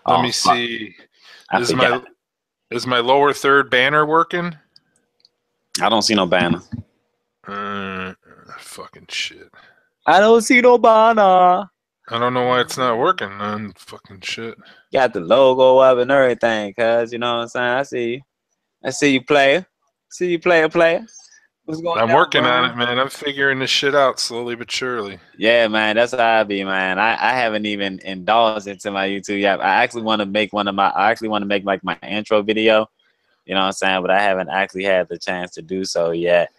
Let Oh me fuck, see. I Is my forgot. is my lower third banner working? I don't see no banner. Uh, fucking shit. I don't see no banner. I don't know why it's not working on fucking shit. Got the logo up and everything, cuz you know what I'm saying? I see you. I see you player. See you player. What's going I'm down, working on bro? it, man. I'm figuring this shit out slowly but surely. Yeah, man, that's how I be, man. I haven't even indulged into my YouTube yet. I actually want to make I actually want to make like my intro video, you know what I'm saying? But I haven't actually had the chance to do so yet.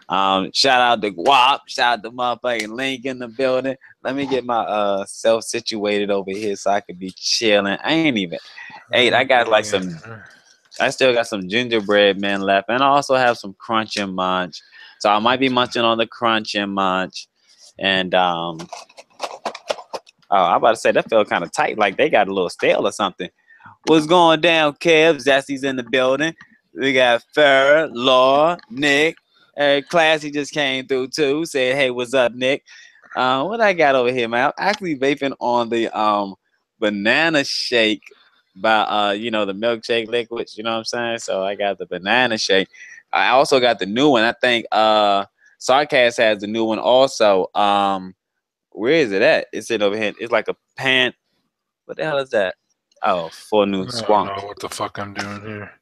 Shout out to Guap, shout out to motherfucking Link in the building. Let me get my self situated over here so I could be chilling. I ain't even ate. I got like I still got some gingerbread men left, and I also have some crunch and munch. So I might be munching on the crunch and munch. And oh, I'm about to say that felt kind of tight, like they got a little stale or something. What's going down, Kev? Jesse's in the building. We got Farrah, Laura, Nick. Classy just came through too. Said, "Hey, what's up, Nick?" What I got over here, man? I'm actually vaping on the banana shake by the milkshake liquids. You know what I'm saying? So I got the banana shake. I also got the new one. I think Sarcast has the new one also. Where is it at? It's it over here. It's like a pan. What the hell is that? Oh, for new I don't squonk. know what the fuck I'm doing here.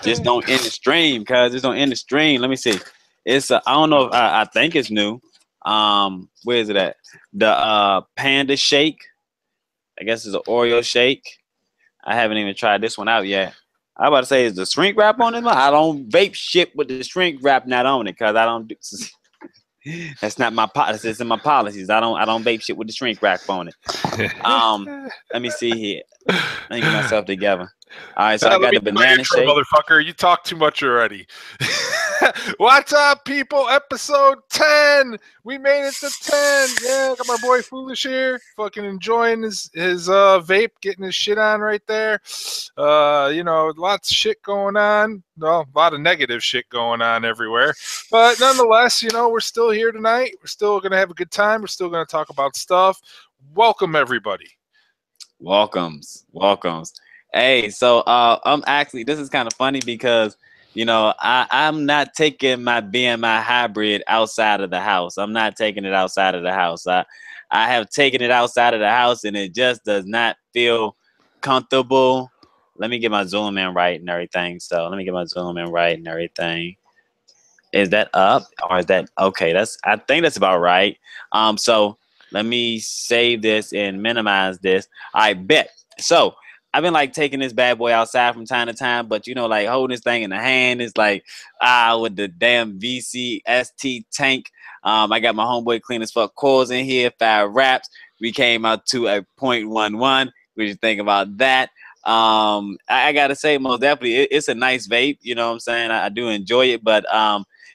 Just don't end the stream, cuz just don't end the stream. Let me see. It's I don't know if I think it's new. Where is it at? The panda shake. I guess it's an Oreo shake. I haven't even tried this one out yet. I about to say, is the shrink wrap on it? I don't vape shit with the shrink wrap not on it, cuz I don't do that's not my policy. It's in my policies. I don't vape shit with the shrink wrap on it. Let me see here. Let me get myself together. All right, so I got the banana shake. Motherfucker. You talk too much already. What's up, people? Episode 10. We made it to 10. Yeah, got my boy Foolish here. Fucking enjoying his vape, getting his shit on right there. Lots of shit going on. Well, a lot of negative shit going on everywhere. But nonetheless, we're still here tonight. We're still going to have a good time. We're still going to talk about stuff. Welcome, everybody. Welcomes. Hey, so I'm actually, this is kind of funny because I'm not taking my BMI hybrid outside of the house. I'm not taking it outside of the house. I have taken it outside of the house and it just does not feel comfortable. Let me get my zoom in right and everything. Is that up or is that okay? I think that's about right. So let me save this and minimize this. I bet. So I've been like taking this bad boy outside from time to time, but like holding this thing in the hand is like with the damn VCST tank. I got my homeboy clean as fuck coils in here, 5 wraps. We came out to a 0.11. What do you think about that? I gotta say, most definitely, it's a nice vape. You know what I'm saying? I do enjoy it, but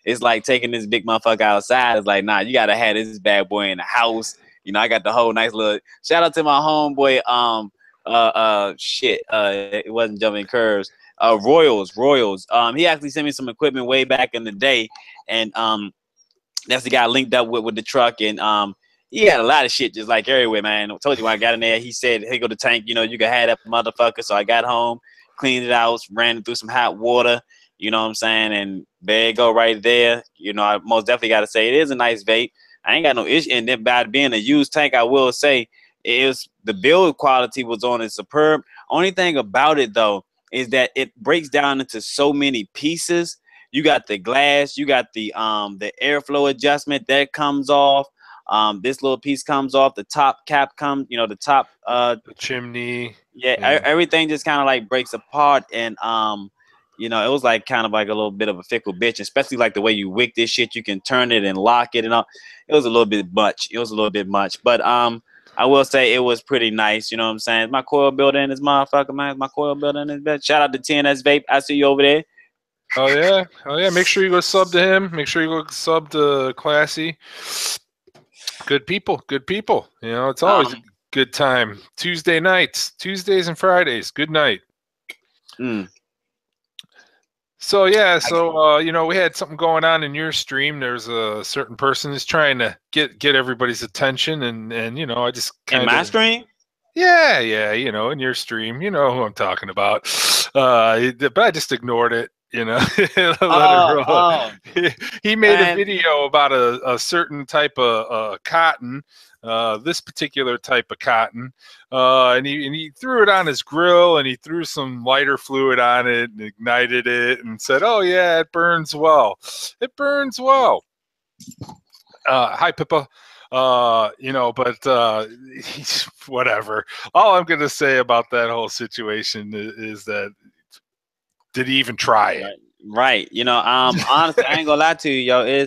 it's like taking this big motherfucker outside. It's like, nah, you gotta have this bad boy in the house. I got the whole nice little shout out to my homeboy. It wasn't jumping curves. Royals. He actually sent me some equipment way back in the day, and that's the guy linked up with the truck, and he had a lot of shit just like everywhere, man. I told you when I got in there, he said, "Hey, go to tank. You can have that motherfucker." So I got home, cleaned it out, ran it through some hot water. You know what I'm saying? And there you go, right there. I most definitely got to say it is a nice vape. I ain't got no issue. And then by being a used tank, I will say the build quality was on it superb. Only thing about it though is that it breaks down into so many pieces. You got the glass, you got the airflow adjustment that comes off. This little piece comes off. The top cap comes, the top the chimney. Yeah. Everything just kind of like breaks apart, and it was like kind of like a little bit of a fickle bitch, especially like the way you wick this shit. You can turn it and lock it and all. It was a little bit much. But I will say it was pretty nice. You know what I'm saying? My coil builder in this motherfucker, man. My coil builder in this bitch. Shout out to TNS Vape. I see you over there. Oh yeah. Make sure you go sub to him. Make sure you go sub to Classy. Good people. It's always a good time. Tuesdays and Fridays. Good night. So we had something going on in your stream. There's a certain person who's trying to get everybody's attention, and I just in my stream. Yeah, you know, in your stream, you know who I'm talking about. But I just ignored it, you know, let it Oh, roll. oh, He made a man. video about a certain type of cotton, this particular type of cotton, and he threw it on his grill and he threw some lighter fluid on it and ignited it and said, "Oh yeah, it burns well. It burns well." Hi, Pippa. You know, but whatever. All I'm going to say about that whole situation is that did he even try it? Right. You know, honestly, I ain't gonna lie to you, yo.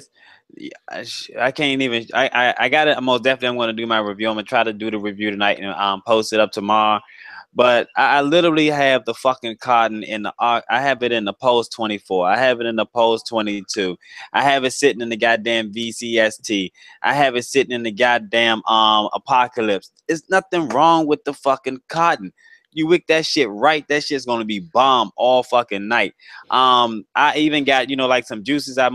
I can't even. I got it. Most definitely, I'm gonna do my review. I'm gonna try to do the review tonight and post it up tomorrow. But I literally have the fucking cotton in the. I have it in the Post 24. I have it in the Post 22. I have it sitting in the goddamn VCST. I have it sitting in the goddamn Apocalypse. There's nothing wrong with the fucking cotton. You wick that shit right, that shit's gonna be bomb all fucking night. I even got, you know, like some juices I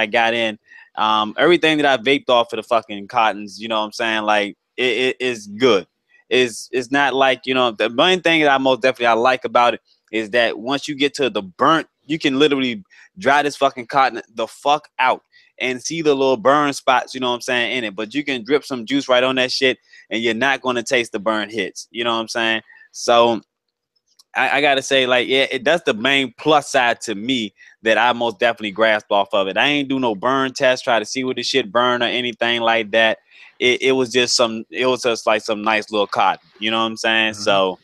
got in. Everything that I vaped off of the fucking cottons, you know what I'm saying? Like it is good. It's not like, you know, the main thing that I like about it is that once you get to the burnt, you can literally dry this fucking cotton the fuck out and see the little burn spots, you know what I'm saying, in it. But you can drip some juice right on that shit and you're not gonna taste the burn hits, you know what I'm saying? So I gotta say, like, yeah, that's the main plus side to me that I most definitely grasped off of it. I ain't do no burn test, try to see what the shit burn or anything like that. It was just like some nice little cotton, you know what I'm saying? Mm-hmm. So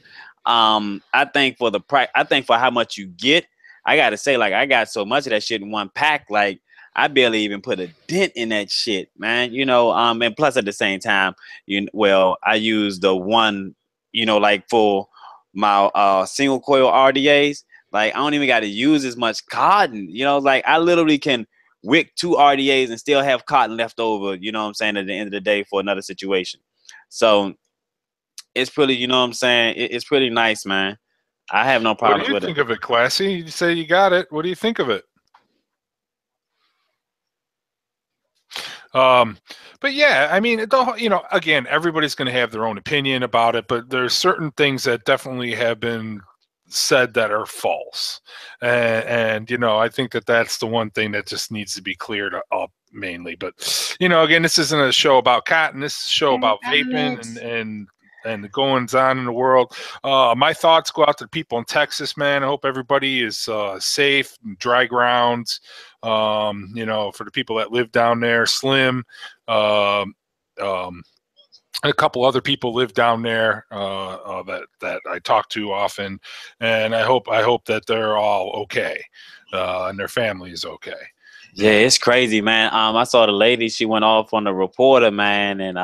I think for the price, I think for how much you get, I gotta say, like, I got so much of that shit in one pack, like I barely even put a dent in that shit, man. You know, and plus at the same time, I use the one, you know, like for my single coil RDAs, like I don't even got to use as much cotton. You know, like I literally can wick 2 RDAs and still have cotton left over, you know what I'm saying, at the end of the day for another situation. So it's pretty, you know what I'm saying, it's pretty nice, man. I have no What do problems you with think it. of it, Classy? You say you got it. What do you think of it? But yeah, I mean, you know, again, everybody's going to have their own opinion about it, but there's certain things that definitely have been said that are false, and you know, I think that that's the one thing that just needs to be cleared up mainly. But you know, again, this isn't a show about cotton. This is a show about vaping and the goings on in the world. My thoughts go out to the people in Texas, man. I hope everybody is safe, dry grounds. You know, for the people that live down there, Slim, um, a couple other people live down there that I talk to often, and I hope that they're all okay and their family is okay. Yeah, it's crazy, man. I saw the lady, she went off on the reporter, man, and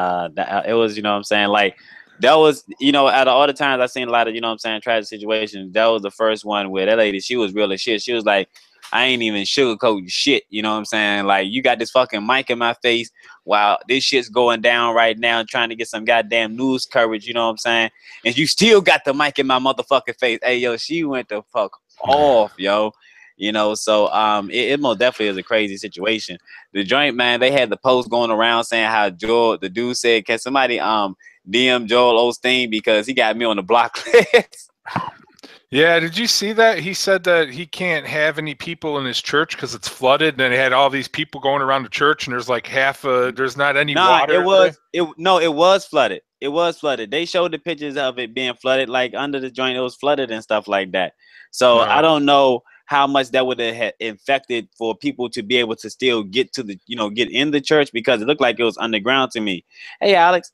it was, you know what I'm saying, like that was, you know, out of all the times I've seen a lot of, you know what I'm saying, tragic situations, that was the first one where that lady, she was real as shit. She was like, I ain't even sugarcoating shit, you know what I'm saying? Like, you got this fucking mic in my face while this shit's going down right now, trying to get some goddamn news coverage, you know what I'm saying? And you still got the mic in my motherfucking face. Hey, yo, she went the fuck off, yo. You know, so it most definitely is a crazy situation. The joint, man, they had the post going around saying how Joel, the dude said, can somebody DM Joel Osteen because he got me on the block list. Yeah, did you see that? He said that he can't have any people in his church because it's flooded, and then he had all these people going around the church, and there's like there's not any water. It was flooded. It was flooded. They showed the pictures of it being flooded, like under the joint, it was flooded and stuff like that. So I don't know how much that would have infected for people to be able to still get to the, you know, get in the church, because it looked like it was underground to me. Hey, Alex.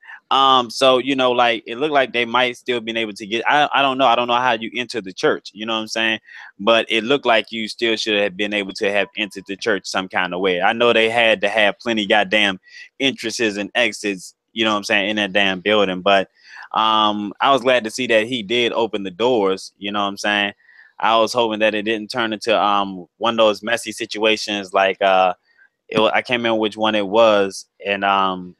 So, you know, like it looked like they might still been able to get, I don't know. I don't know how you enter the church, you know what I'm saying? But it looked like you still should have been able to have entered the church some kind of way. I know they had to have plenty goddamn entrances and exits, you know what I'm saying, in that damn building. But I was glad to see that he did open the doors, you know what I'm saying? I was hoping that it didn't turn into one of those messy situations like I can't remember which one it was, and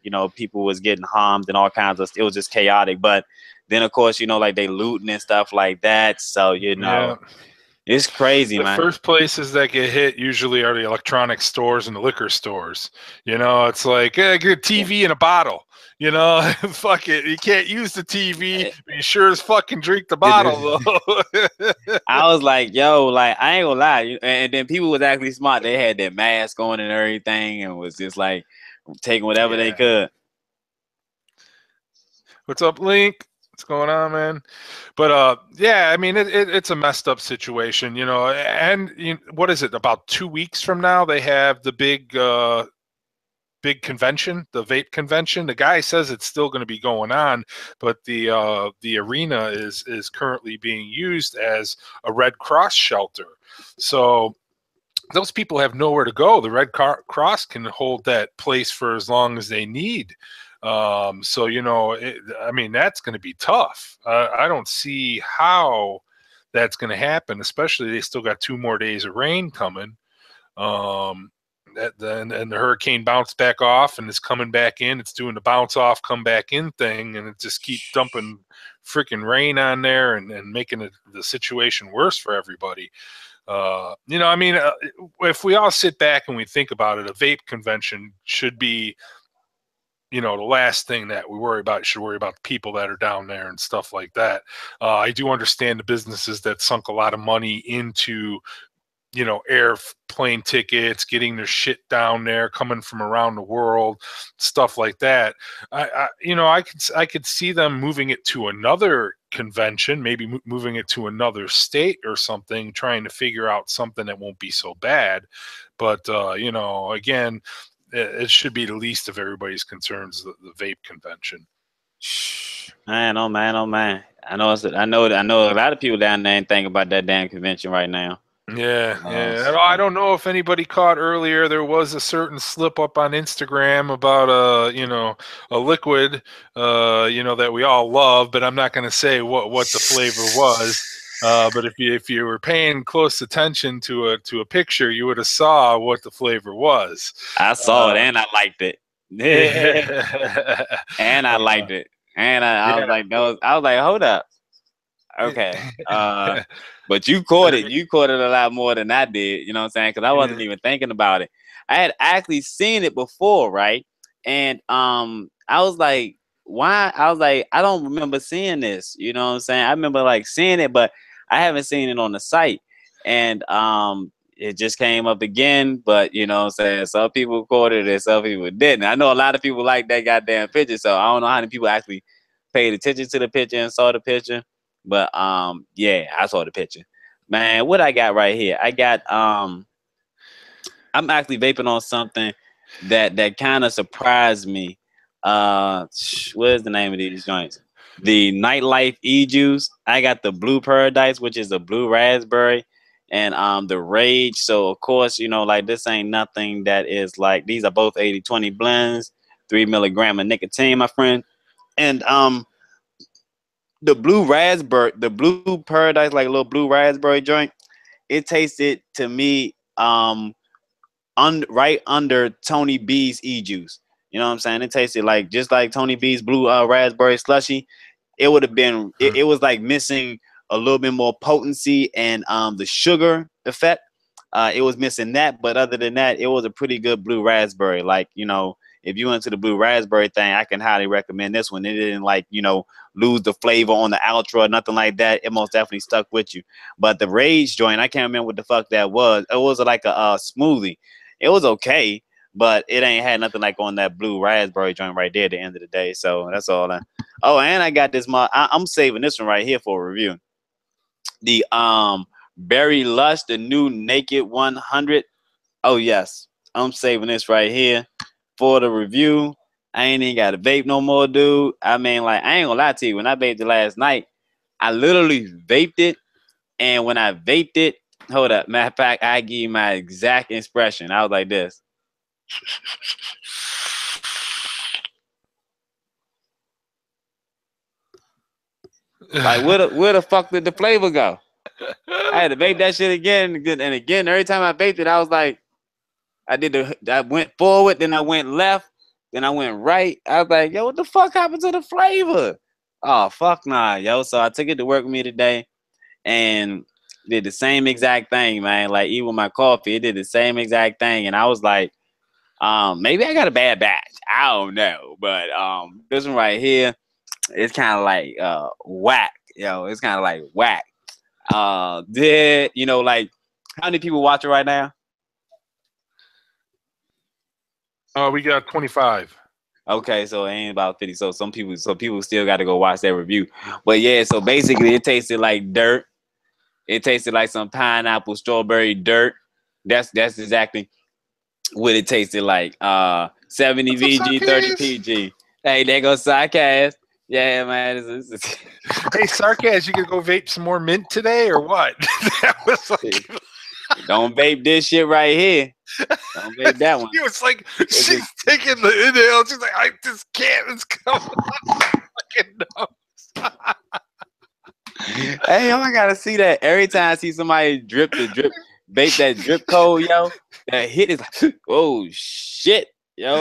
you know, people was getting harmed and all kinds of, it was just chaotic. But then of course, you know, like they looting and stuff like that, so you know, it's crazy, man. The first places that get hit usually are the electronic stores and the liquor stores. You know, it's like get a TV in a bottle. You know, fuck it. You can't use the TV, but you sure as fucking drink the bottle though. I was like, yo, like I ain't gonna lie. And then people was actually smart. They had their mask on and everything, and was just like taking whatever they could. What's up, Link? What's going on, man? But yeah, I mean, it's a messed up situation, you know. And what is it? About 2 weeks from now, they have the big convention, the vape convention. The guy says it's still going to be going on, but the arena is currently being used as a Red Cross shelter. So those people have nowhere to go. The Red Cross can hold that place for as long as they need. So, you know, I mean, that's going to be tough. I don't see how that's going to happen, especially they still got 2 more days of rain coming. And the hurricane bounced back off and it's coming back in. It's doing the bounce off, come back in thing, and it just keeps dumping freaking rain on there and making the situation worse for everybody. You know, I mean, if we all sit back and we think about it, a vape convention should be, you know, the last thing that we worry about. You should worry about the people that are down there and stuff like that. I do understand the businesses that sunk a lot of money into, you know, airplane tickets, getting their shit down there, coming from around the world, stuff like that. You know, I could see them moving it to another convention, maybe moving it to another state or something, trying to figure out something that won't be so bad. But you know, again, it should be the least of everybody's concerns, the vape convention. Man, oh man, oh man. I know a lot of people down there ain't thinking about that damn convention right now. Yeah. I don't know if anybody caught earlier. There was a certain slip up on Instagram about a liquid, that we all love, but I'm not going to say what the flavor was. But if you were paying close attention to a picture, you would have saw what the flavor was. I saw it and I liked it. And I liked it. And I was like, hold up. Okay. But you caught it. You caught it a lot more than I did. You know what I'm saying? Because I wasn't even thinking about it. I had actually seen it before, right? And I was like, why? I was like, I don't remember seeing this. You know what I'm saying? I remember like seeing it, but I haven't seen it on the site. And it just came up again. But you know what I'm saying? Some people caught it and some people didn't. I know a lot of people like that goddamn picture. So I don't know how many people actually paid attention to the picture and saw the picture. But yeah, I saw the picture. Man, what I got right here? I got I'm actually vaping on something that kind of surprised me. What is the name of these joints? The Nightlife E-Juice. I got the Blue Paradise, which is a blue raspberry, and the Rage. So of course, you know, like this ain't nothing that is like, these are both 80-20 blends, 3 milligram of nicotine, my friend. And the Blue Paradise, like a little blue raspberry joint, it tasted to me right under Tony B's E-Juice. You know what I'm saying? It tasted like just like Tony B's blue raspberry slushy. It would have been, it was like missing a little bit more potency and the sugar effect. It was missing that, but other than that, it was a pretty good blue raspberry. Like, you know, if you into the blue raspberry thing, I can highly recommend this one. It didn't like, you know, lose the flavor on the outro or nothing like that. It most definitely stuck with you. But the Rage joint, I can't remember what the fuck that was. It was like a smoothie. It was okay, but it ain't had nothing like on that blue raspberry joint right there at the end of the day. So that's all. Oh, and I got this. I'm saving this one right here for a review. The Berry Lush, the new Naked 100. Oh yes, I'm saving this right here for the review. I ain't even got to vape no more, dude. I mean, like, I ain't gonna lie to you. When I vaped it last night, I literally vaped it, and when I vaped it, hold up, matter of fact, I give you my exact expression. I was like this. Like, where the fuck did the flavor go? I had to vape that shit again and again. Every time I vaped it, I was like, I went forward, then I went left, then I went right. I was like, yo, what the fuck happened to the flavor? Oh, fuck nah, yo. So I took it to work with me today and did the same exact thing, man. Like, even with my coffee, it did the same exact thing. And I was like, Maybe I got a bad batch. I don't know, but this one right here, it's kind of like whack. It's kind of like whack. Did like how many people watch it right now? We got 25. Okay, so it ain't about 50. So people still got to go watch that review. But yeah, so basically it tasted like dirt. It tasted like some pineapple strawberry dirt. That's exactly what it tasted like. 70 VG, 30 PG. Hey, there goes Sarcast. Yeah, man. Hey, Sarcast, you gonna go vape some more mint today or what? That was like. Don't vape this shit right here. Don't vape that one. It's like she's taking the inhale. She's like, I just can't. It's coming up fucking nose. Hey, I gotta see that every time I see somebody vape that drip code, yo. That hit is like, oh shit, yo,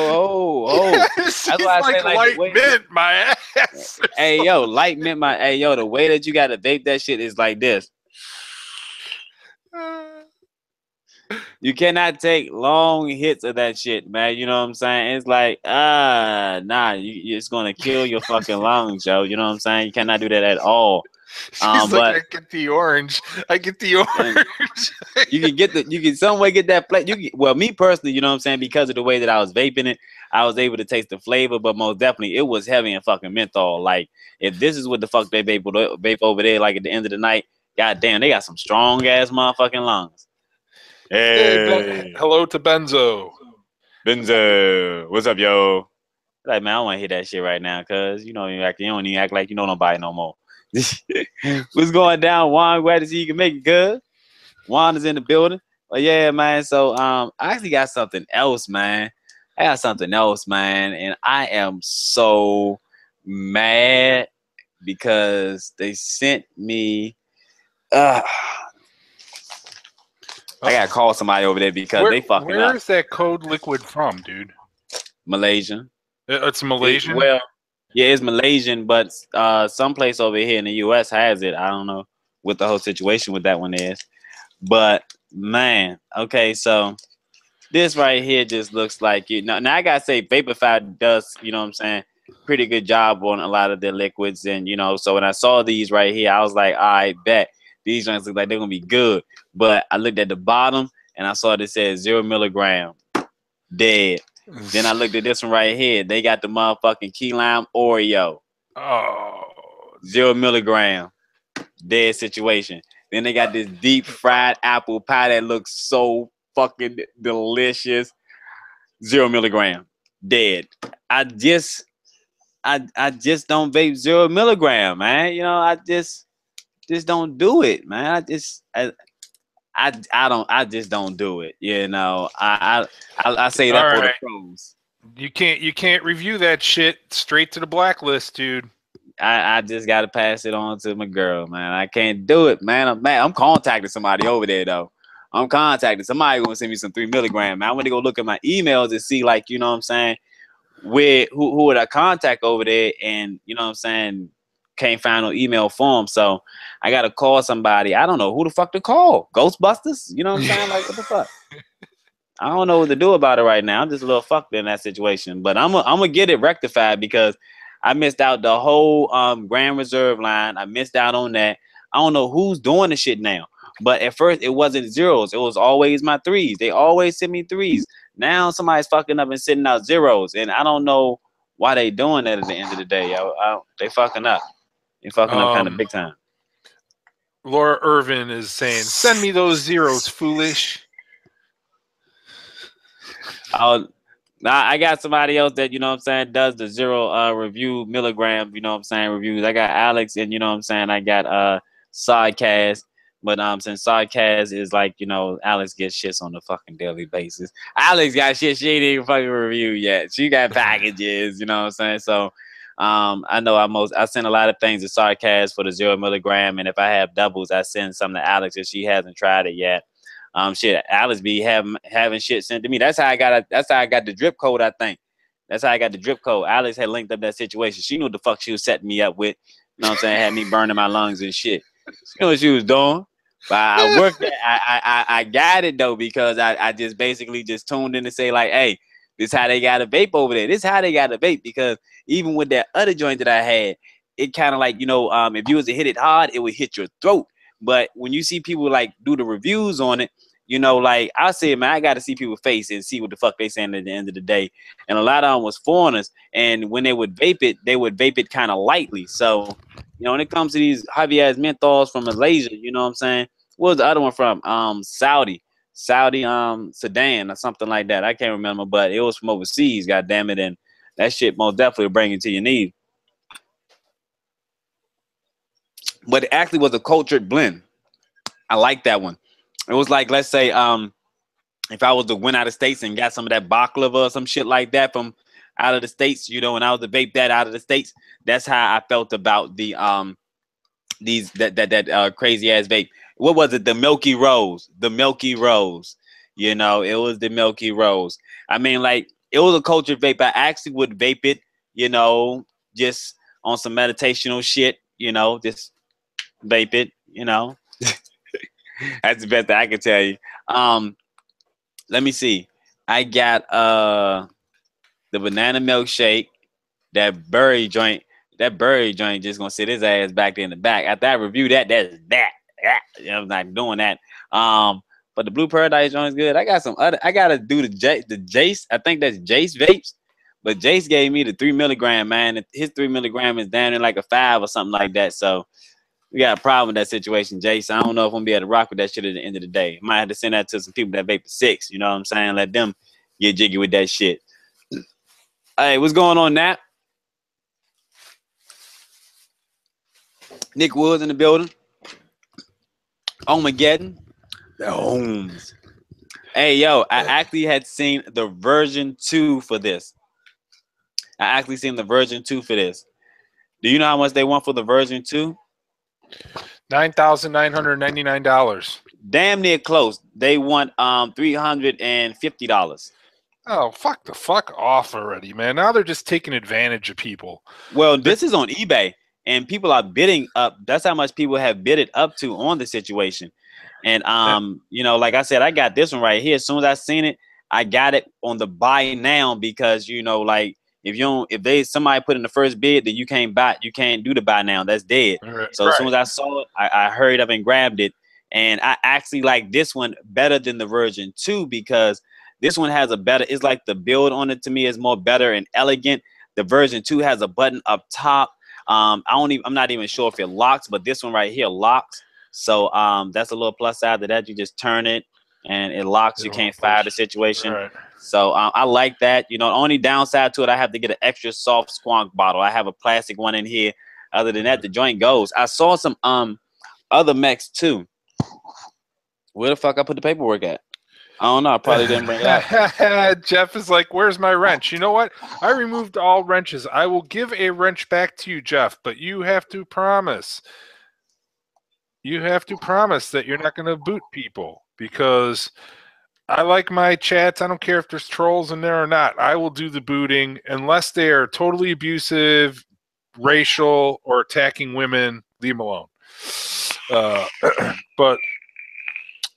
oh. That's why I say light mint my ass. Hey, yo, light mint my. Hey, yo, the way that you gotta vape that shit is like this. You cannot take long hits of that shit, man. You know what I'm saying? It's like, it's gonna kill your fucking lungs, yo. You know what I'm saying? You cannot do that at all. She's like, I get the orange. You can some way get that flavor. Well, me personally, you know what I'm saying? Because of the way that I was vaping it, I was able to taste the flavor, but most definitely it was heavy in fucking menthol. Like, if this is what the fuck they vape over there, like at the end of the night, goddamn, they got some strong ass motherfucking lungs. Hey, hello to Benzo. Benzo, what's up, yo? Like, man, I don't want to hear that shit right now, cause you don't even act like you know nobody no more. What's going down, Juan? Glad to see you can make it good. Juan is in the building. But yeah, man. So I actually got something else, man. And I am so mad because they sent me. I gotta call somebody over there because they fucking up. Where is that code liquid from, dude? Malaysian. It's Malaysian? Well, yeah, it's Malaysian, but someplace over here in the U.S. has it. I don't know what the whole situation with that one is. But, man, okay, so this right here just looks like it. Now I gotta say, Vaporfy does, you know what I'm saying, pretty good job on a lot of their liquids. And, so when I saw these right here, I was like, I bet these ones look like they're gonna be good. But I looked at the bottom and I saw it said 0 milligram, dead. Then I looked at this one right here. They got the motherfucking key lime Oreo. Oh, 0 milligram, dead situation. Then they got this deep fried apple pie that looks so fucking delicious. 0 milligram, dead. I just don't vape 0 milligram, man. I just don't do it, man. I just don't do it. I say that for the pros. You can't review that shit. Straight to the blacklist, dude. I just gotta pass it on to my girl, man. I can't do it, man. I'm contacting somebody over there though. I'm contacting somebody gonna send me some 3 milligram, man. I want to go look at my emails and see, like, you know what I'm saying, who would I contact over there, and you know what I'm saying, can't find no email for them. So I gotta call somebody. I don't know who the fuck to call. Ghostbusters? You know what I'm saying? Like, what the fuck? I don't know what to do about it right now. I'm just a little fucked in that situation. But I'm gonna get it rectified because I missed out the whole Grand Reserve line. I missed out on that. I don't know who's doing the shit now. But at first it wasn't zeros. It was always my threes. They always send me threes. Now somebody's fucking up and sending out zeros. And I don't know why they doing that at the end of the day, yo. They fucking up. They fucking up kind of big time. Laura Irvin is saying, send me those zeros, foolish. I got somebody else that, you know what I'm saying, does the zero review milligram, you know what I'm saying, reviews. I got Alex, and you know what I'm saying, I got Sidecast. But since Sidecast is like, Alex gets shits on the fucking daily basis. Alex got shit she ain't even fucking review yet. She got packages, you know what I'm saying? So I know I send a lot of things to Sidecast for the 0 milligram, and if I have doubles, I send some to Alex if she hasn't tried it yet. Alex be having shit sent to me. That's how I got the drip code, I think. That's how I got the drip code. Alex had linked up that situation. She knew what the fuck she was setting me up with. You know what I'm saying? Had me burning my lungs and shit. She knew what she was doing. But I worked it. I got it though, because I just basically just tuned in to say, like, hey, This how they got a vape over there. This how they got a vape, because even with that other joint that I had, it kind of like, you know, if you was to hit it hard, it would hit your throat. But when you see people like do the reviews on it, you know, like I said, man, I got to see people's face and see what the fuck they saying at the end of the day. And a lot of them was foreigners, and when they would vape it kind of lightly. So, you know, when it comes to these heavy ass menthols from Malaysia, you know what I'm saying? What was the other one from? Saudi, Sudan or something like that. I can't remember, but it was from overseas. God damn it, and that shit most definitely will bring you to your knees. But it actually was a cultured blend. I like that one. It was like, let's say, if I was to went out of states and got some of that baklava or some shit like that from out of the states, you know, and I was to vape that out of the states, that's how I felt about the crazy ass vape. What was it? The Milky Rose. The Milky Rose. You know, it was the Milky Rose. I mean, like, it was a cultured vape. I actually would vape it, you know, just on some meditational shit, you know, just vape it, you know. That's the best that I can tell you. Let me see. I got the banana milkshake, that berry joint. That berry joint just gonna sit his ass back there in the back. After I review that, that's that. I'm not doing that. But the Blue Paradise joint is good. I got some other. I gotta do the Jace. I think that's Jace vapes. But Jace gave me the 3 milligram, man. His 3 milligram is down in like a 5 or something like that. So we got a problem with that situation, Jace. I don't know if I'm gonna be able to rock with that shit at the end of the day. Might have to send that to some people that vape 6. You know what I'm saying? Let them get jiggy with that shit. Hey, what's going on, Nat? Nick Woods in the building. Omageddon. The Holmes. Hey, yo, I actually had seen the version 2 for this. Do you know how much they want for the version 2? $9,999. Damn near close. They want $350. Oh, fuck off already, man. Now they're just taking advantage of people. Well, this is on eBay, and people are bidding up. That's how much people have bidded up to on the situation. And you know, like I said, I got this one right here. As soon as I seen it, I got it on the buy now, because you know, like if somebody put in the first bid, then you can't do the buy now. That's dead. Right, so as soon as I saw it, I hurried up and grabbed it. And I actually like this one better than the version 2, because this one has it's like the build on it to me is more better and elegant. The version 2 has a button up top. I'm not even sure if it locks, but this one right here locks. So that's a little plus side to that. You just turn it and it locks. You can't fire the situation. Right. So I like that. You know, the only downside to it, I have to get an extra soft squonk bottle. I have a plastic one in here. Other than that, the joint goes. I saw some other mechs too. Where the fuck I put the paperwork at? I don't know. I probably didn't bring it out. Jeff is like, where's my wrench? You know what? I removed all wrenches. I will give a wrench back to you, Jeff, but you have to promise. You have to promise that you're not going to boot people, because I like my chats. I don't care if there's trolls in there or not. I will do the booting unless they are totally abusive, racial, or attacking women. Leave them alone. But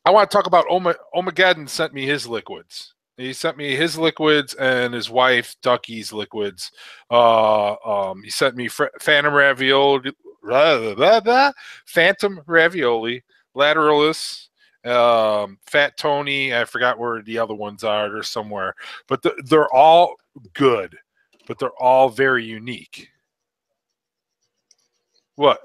I want to talk about Omageddon sent me his liquids. He sent me his liquids and his wife Ducky's liquids. He sent me Phantom Ravioli, Lateralis, Fat Tony. I forgot where the other ones are. They're somewhere, but they're all good, but they're all very unique. What?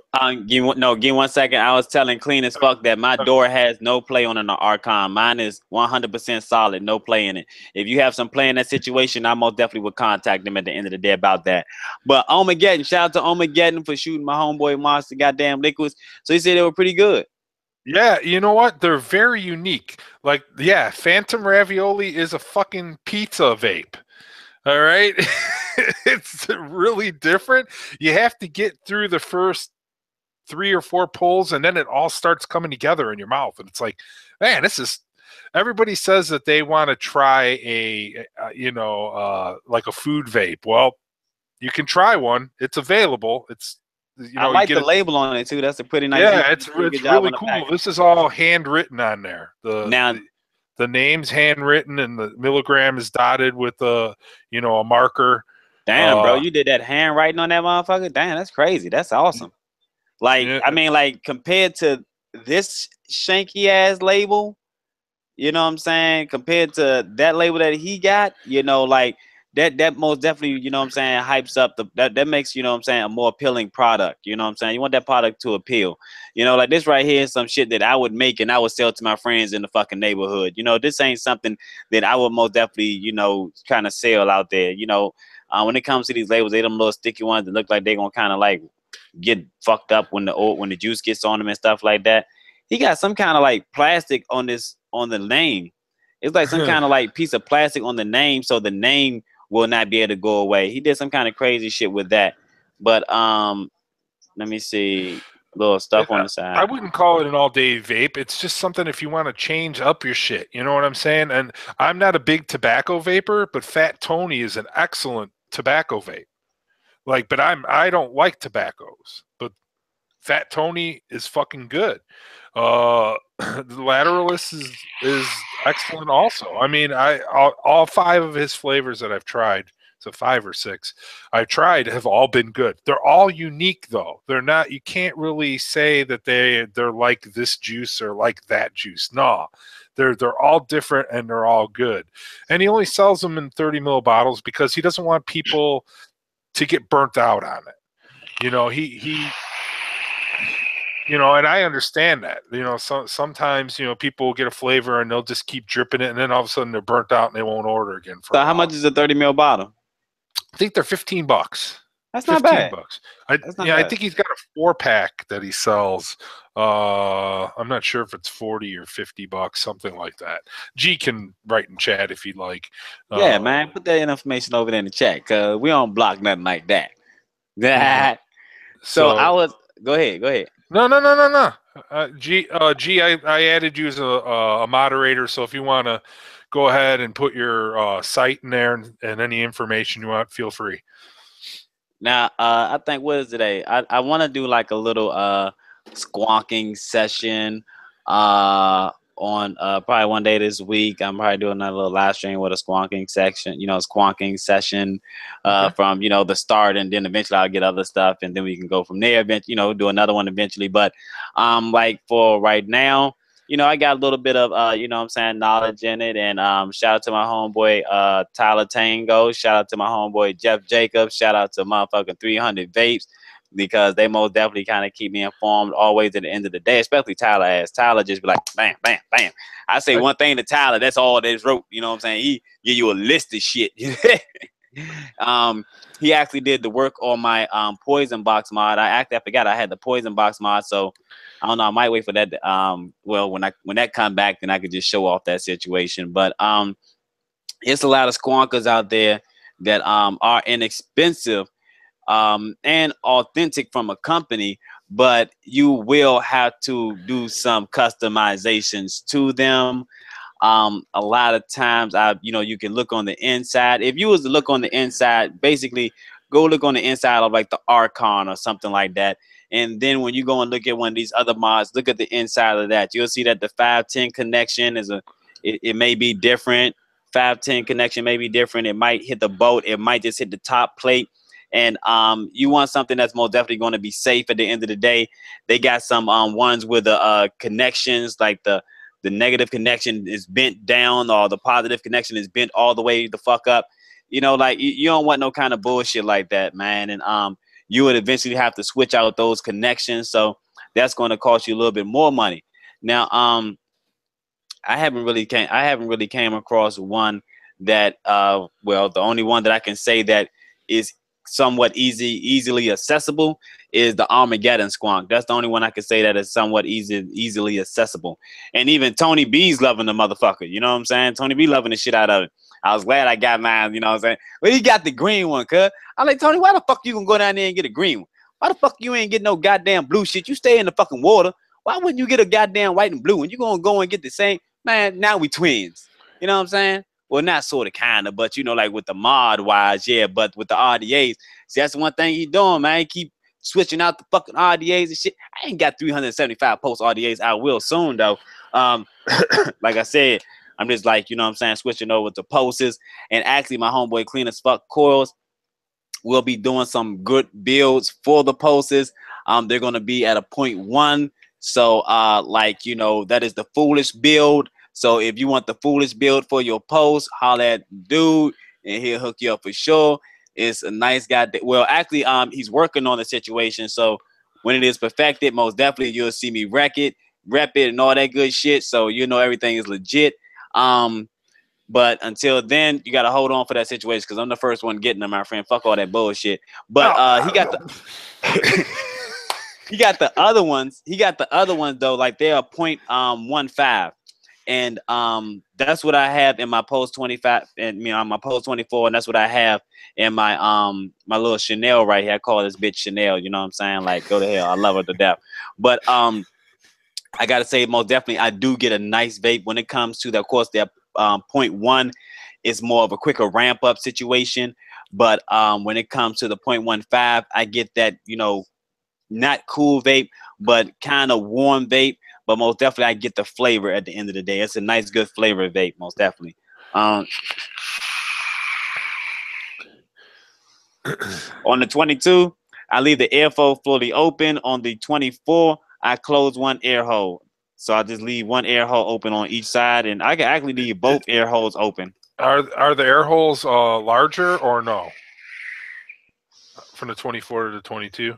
Give me 1 second. I was telling Clean as Fuck that my door has no play on an Archon. Mine is 100% solid, no play in it. If you have some play in that situation, I most definitely would contact them at the end of the day about that. But Omageddon, shout out to Omageddon for shooting my homeboy Monster goddamn liquids. So he said they were pretty good. Yeah, you know what? They're very unique. Like, yeah, Phantom Ravioli is a fucking pizza vape. All right. It's really different. You have to get through the first 3 or 4 pulls, and then it all starts coming together in your mouth. And it's like, man, this is, everybody says that they want to try like a food vape. Well, you can try one. It's available. It's, you know, I like the label on it too. That's a pretty nice. Yeah, it's really cool. This is all handwritten on there. The name's handwritten and the milligram is dotted with a marker. Damn, bro, you did that handwriting on that motherfucker. Damn, that's crazy. That's awesome. Like, yeah. I mean, like compared to this shanky ass label, you know what I'm saying? Compared to that label that he got, like that most definitely, you know what I'm saying, hypes up that makes, you know what I'm saying, a more appealing product. You know what I'm saying? You want that product to appeal. Like this right here is some shit that I would make and I would sell to my friends in the fucking neighborhood. This ain't something that I would most definitely, kind of sell out there. When it comes to these labels, they them little sticky ones that look like they're gonna kind of like get fucked up when the juice gets on them and stuff like that. He got some kind of like plastic on the name. It's like some kind of like piece of plastic on the name, so the name will not be able to go away. He did some kind of crazy shit with that. But let me see, little stuff on the side. I wouldn't call it an all-day vape. It's just something if you want to change up your shit. You know what I'm saying? And I'm not a big tobacco vapor, but Fat Tony is an excellent tobacco vape. Like, but I don't like tobaccos, but Fat Tony is fucking good. The Lateralus is excellent also. I mean, all 5 of his flavors that I've tried, so 5 or 6 I've tried, have all been good. They're all unique though. They're not. You can't really say that they're like this juice or like that juice. No, they're all different and they're all good. And he only sells them in 30 ml bottles because he doesn't want people to get burnt out on it. And I understand that. Sometimes people get a flavor and they'll just keep dripping it, and then all of a sudden they're burnt out and they won't order again. So how much is a 30 ml bottle? I think they're $15. That's not bad. $15. I think he's got a 4-pack that he sells. I'm not sure if it's 40 or $50, something like that. G can write in chat if he'd like. Yeah, man, put that information over there in the chat, cause we don't block nothing like that. That. So I was. Go ahead. No. G, I added you as a moderator, so if you want to go ahead and put your site in there and any information you want, feel free. Now, I think, what is today? I want to do like a little squonking session on probably one day this week. I'm probably doing another little live stream with a squonking section, squonking session from, the start, and then eventually I'll get other stuff, and then we can go from there, do another one eventually. But like for right now, I got a little bit of, knowledge in it. And shout out to my homeboy, Tyler Tango. Shout out to my homeboy, Jeff Jacobs. Shout out to motherfucking 300 Vapes, because they most definitely kind of keep me informed always at the end of the day, especially Tyler ass. Tyler just be like, bam, bam, bam. I say one thing to Tyler, that's all that's wrote. You know what I'm saying? He give you a list of shit. He actually did the work on my Poison Box mod. I forgot I had the Poison Box mod, so I don't know. I might wait for that. When that come back, then I could just show off that situation. But it's a lot of squonkers out there that are inexpensive and authentic from a company, but you will have to do some customizations to them. A lot of times, you can look on the inside. If you was to look on the inside, basically go look on the inside of like the Archon or something like that. And then when you go and look at one of these other mods, look at the inside of that. You'll see that the 510 connection it may be different. 510 connection may be different. It might hit the boat. It might just hit the top plate. And you want something that's most definitely going to be safe at the end of the day. They got some ones where the connections, like the negative connection is bent down, or the positive connection is bent all the way the fuck up. Like you don't want no kind of bullshit like that, man. And you would eventually have to switch out those connections. So that's going to cost you a little bit more money. Now, I haven't really came across one that, the only one that I can say that is somewhat easily accessible is the Armageddon Squonk. That's the only one I can say that is somewhat easily accessible. And even Tony B's loving the motherfucker. You know what I'm saying? Tony B loving the shit out of it. I was glad I got mine, you know what I'm saying? Well, he got the green one, cuz. I'm like, Tony, why the fuck you gonna go down there and get a green one? Why the fuck you ain't get no goddamn blue shit? You stay in the fucking water. Why wouldn't you get a goddamn white and blue? And you gonna go and get the same? Man, now we twins. You know what I'm saying? Well, not sort of, kind of, but, like with the mod wise, yeah, but with the RDAs, see, that's one thing he doing, man. He keep switching out the fucking RDAs and shit. I ain't got 375 post RDAs. I will soon, though. Like I said, I'm just like, you know what I'm saying, switching over to pulses. And actually, my homeboy Clean as Fuck Coils will be doing some good builds for the pulses. They're going to be at a 0.1. So, like, you know, that is the foolish build. So if you want the foolish build for your pulse, holler at dude and he'll hook you up for sure. It's a nice guy. Well, actually, he's working on the situation. So when it is perfected, most definitely you'll see me rep it, and all that good shit. So you know everything is legit. But until then, you gotta hold on for that situation because I'm the first one getting them, my friend. Fuck all that bullshit. But he got the he got the other ones. He got the other ones though, like they are 0.15. And that's what I have in my Pulse 25 and my Pulse 24, and that's what I have in my my little Chanel right here. I call this bitch Chanel, you know what I'm saying? Like, go to hell. I love her to death. But I gotta say, most definitely I do get a nice vape when it comes to that. Of course, that 0.1 is more of a quicker ramp up situation. But when it comes to the 0.15, I get that, you know, not cool vape, but kind of warm vape. But most definitely, I get the flavor at the end of the day. It's a nice, good flavor vape, most definitely. On the 22, I leave the air hole fully open. On the 24, I close one air hole. So I just leave one air hole open on each side, and I can actually leave both air holes open. Are the air holes larger or no? From the 24 to the 22?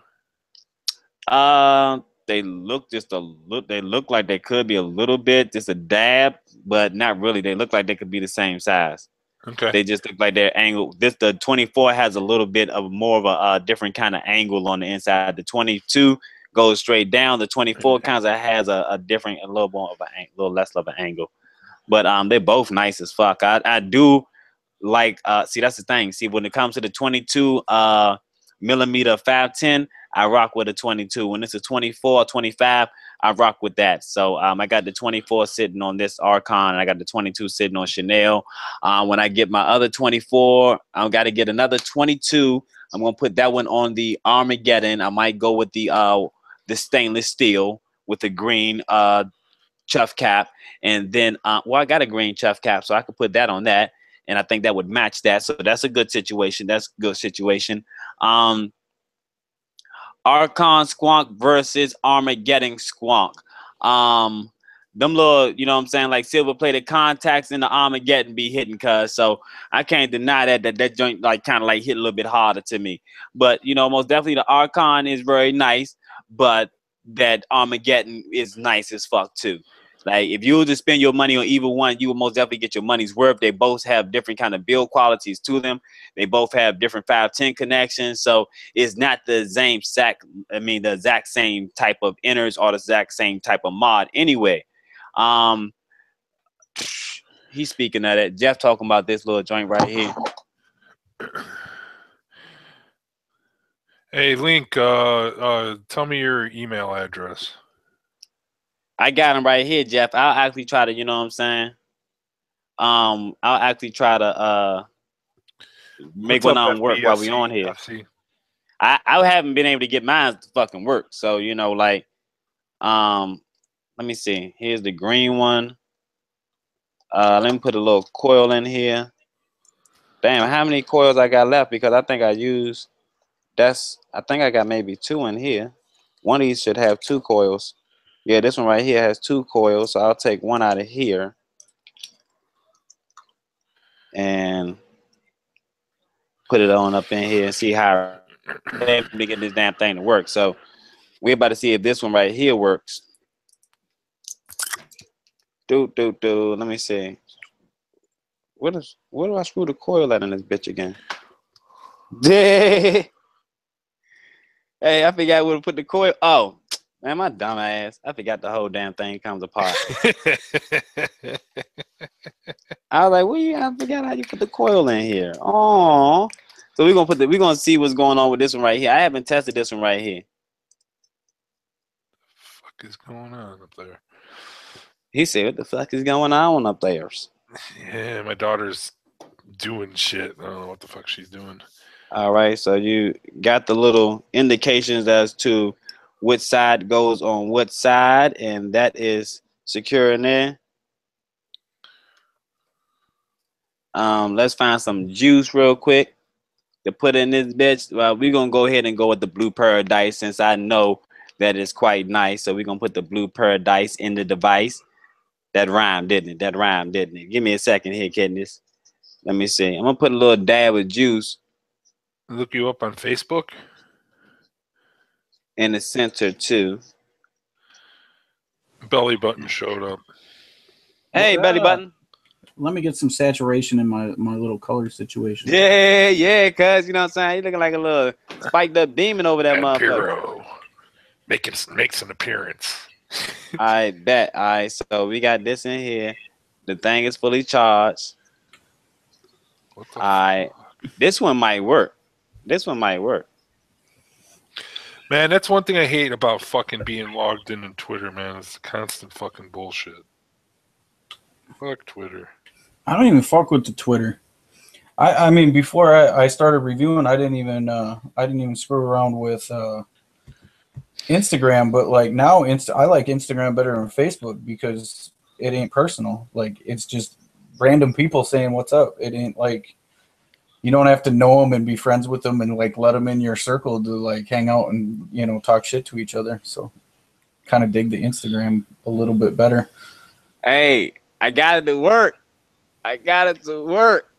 They look they look like they could be a little bit, just a dab, but not really. They look like they could be the same size. Okay. They just look like they're angled. The 24 has a little bit of more of a different kind of angle on the inside. The 22 goes straight down. The 24 kind of has a different, a little more of a little less of an angle. But they're both nice as fuck. I do like see, that's the thing. See, when it comes to the 22 millimeter 510, I rock with a 22. When it's a 24 25, I rock with that. So I got the 24 sitting on this Archon, and I got the 22 sitting on Chanel. When I get my other 24, I've got to get another 22. I'm gonna put that one on the Armageddon. I might go with the stainless steel with the green chuff cap, and then well, I got a green chuff cap, so I could put that on that, and I think that would match that. So that's a good situation. That's a good situation. Archon Squonk versus Armageddon Squonk. Them little, you know what I'm saying, like silver plated contacts in the Armageddon be hitting, cuz. So I can't deny that joint like kind of like hit a little bit harder to me. But you know, most definitely the Archon is very nice, but that Armageddon is nice as fuck too. Like if you were to spend your money on either one, you will most definitely get your money's worth. They both have different kind of build qualities to them. They both have different 510 connections. So it's not the the exact same type of inners or the exact same type of mod anyway. He's speaking of that. Jeff talking about this little joint right here. Hey, Link, tell me your email address. I got him right here, Jeff. I'll actually try to, you know what I'm saying? I'll actually try to make one on work while we on here. I haven't been able to get mine to fucking work. So, you know, like, let me see. Here's the green one. Let me put a little coil in here. Damn, how many coils I got left? Because I think I used, I think I got maybe 2 in here. One of these should have 2 coils. Yeah, this one right here has 2 coils, so I'll take one out of here and put it on up in here and see how I'm able to get this damn thing to work. So we're about to see if this one right here works. Let me see. Where do I screw the coil at in this bitch again? Hey, I forgot where to put the coil. Oh. Man, my dumb ass. I forgot the whole damn thing comes apart. I was like, I forgot how you put the coil in here. Oh. So we're gonna see what's going on with this one right here. I haven't tested this one right here. What the fuck is going on up there? He said, what the fuck is going on up there? Yeah, my daughter's doing shit. I don't know what the fuck she's doing. All right, so you got the little indications as to which side goes on what side, and that is secure in there. Let's find some juice real quick to put in this bitch. We're gonna go ahead and go with the Blue Paradise since I know that it's quite nice. So we're gonna put the Blue Paradise in the device. That rhymed, didn't it? That rhymed, didn't it? Give me a second here, kidneys. Let me see. I'm gonna put a little dab of juice Look you up on Facebook. in the center too. Belly button showed up. Hey, belly button. Let me get some saturation in my little color situation. Yeah, cuz you know what I'm saying? You looking like a little spiked up demon over that motherfucker. Makes an appearance. I bet. All right, so we got this in here. The thing is fully charged. What the All right, this one might work. Man, that's one thing I hate about fucking being logged in on Twitter, man. It's constant fucking bullshit. Fuck Twitter. I don't even fuck with the Twitter. I mean, before I started reviewing, I didn't even screw around with Instagram. But like now, I like Instagram better than Facebook because it ain't personal. Like it's just random people saying what's up. It ain't like you don't have to know them and be friends with them and like let them in your circle to like hang out and talk shit to each other. So kind of dig the Instagram a little bit better. Hey, I got it to work. I got it to work.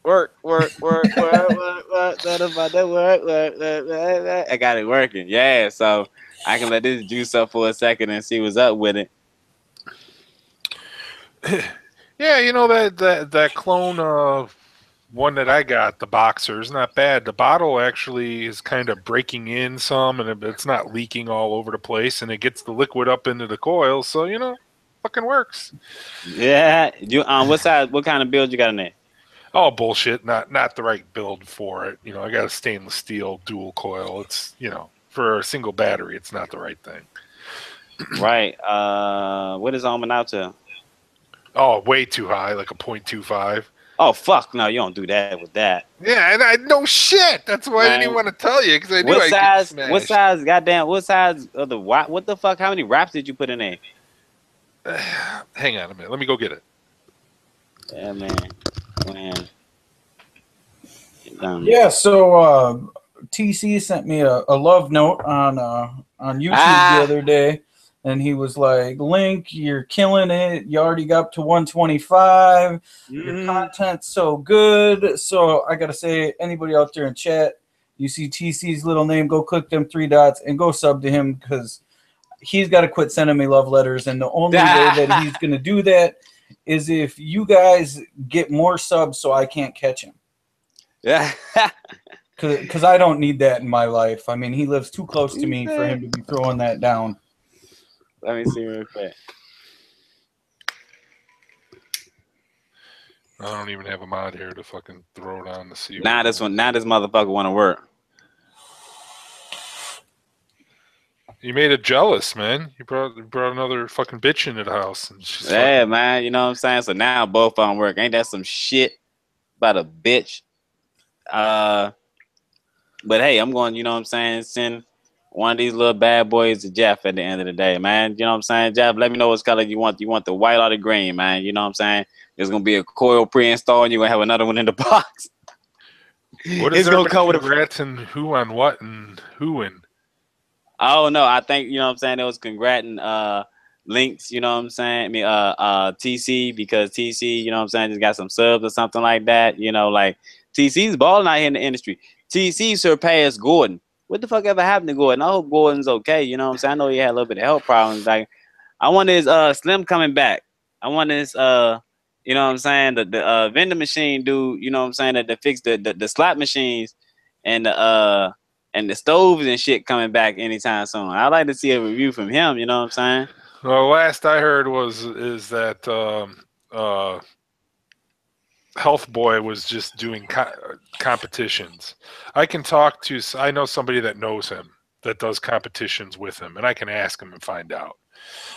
Work. I got it working. Yeah, so I can let this juice up for a second and see what's up with it. Yeah, that clone of one that I got, the Boxer, is not bad. The bottle actually is kind of breaking in some, and it's not leaking all over the place, and it gets the liquid up into the coil. So fucking works. Yeah. What size? What kind of build you got in there? Oh, bullshit! Not the right build for it. I got a stainless steel dual coil. It's for a single battery, it's not the right thing. Right. What is ohming out to? Oh, way too high, like a 0.25. Oh fuck! No, you don't do that with that. Yeah, and I know shit. That's why I didn't even want to tell you because I knew what I'd size? get smashed. What size? Goddamn! What size of the what the fuck? How many wraps did you put in there? Hang on a minute. Let me go get it. Yeah, man. Yeah, so TC sent me a love note on YouTube the other day, and he was like, "Link, you're killing it. You already got up to 125. Your content's so good." So I gotta say, anybody out there in chat, you see TC's little name, go click them 3 dots and go sub to him because he's got to quit sending me love letters, and the only way that he's gonna do that is if you guys get more subs so I can't catch him. Yeah. Because I don't need that in my life. I mean, he lives too close to me for him to be throwing that down. Let me see real quick. I don't even have a mod here to fucking throw it on to see. Now this motherfucker want to work. You made it jealous, man. You brought another fucking bitch into the house. And yeah, man. You know what I'm saying? So now both of them work. Ain't that some shit about a bitch? But hey, I'm going, send one of these little bad boys to Jeff at the end of the day, man. You know what I'm saying? Jeff, let me know what color you want. You want the white or the green, man. You know what I'm saying? There's going to be a coil pre-installed and you're going to have another one in the box. What is going to come with congrats and who on what and who in? Oh no, I think it was congrating Links, you know what I'm saying? TC, because TC, just got some subs or something like that. Like TC's balling out here in the industry. TC surpassed Gordon. What the fuck ever happened to Gordon? I hope Gordon's okay. You know what I'm saying? I know he had a little bit of health problems. Like I want his Slim coming back. I want his the vending machine dude, that fix the slot machines and the stoves and shit coming back anytime soon. I'd like to see a review from him. You know what I'm saying? Well, last I heard is that Health Boy was just doing competitions. I know somebody that knows him that does competitions with him, and I can ask him and find out.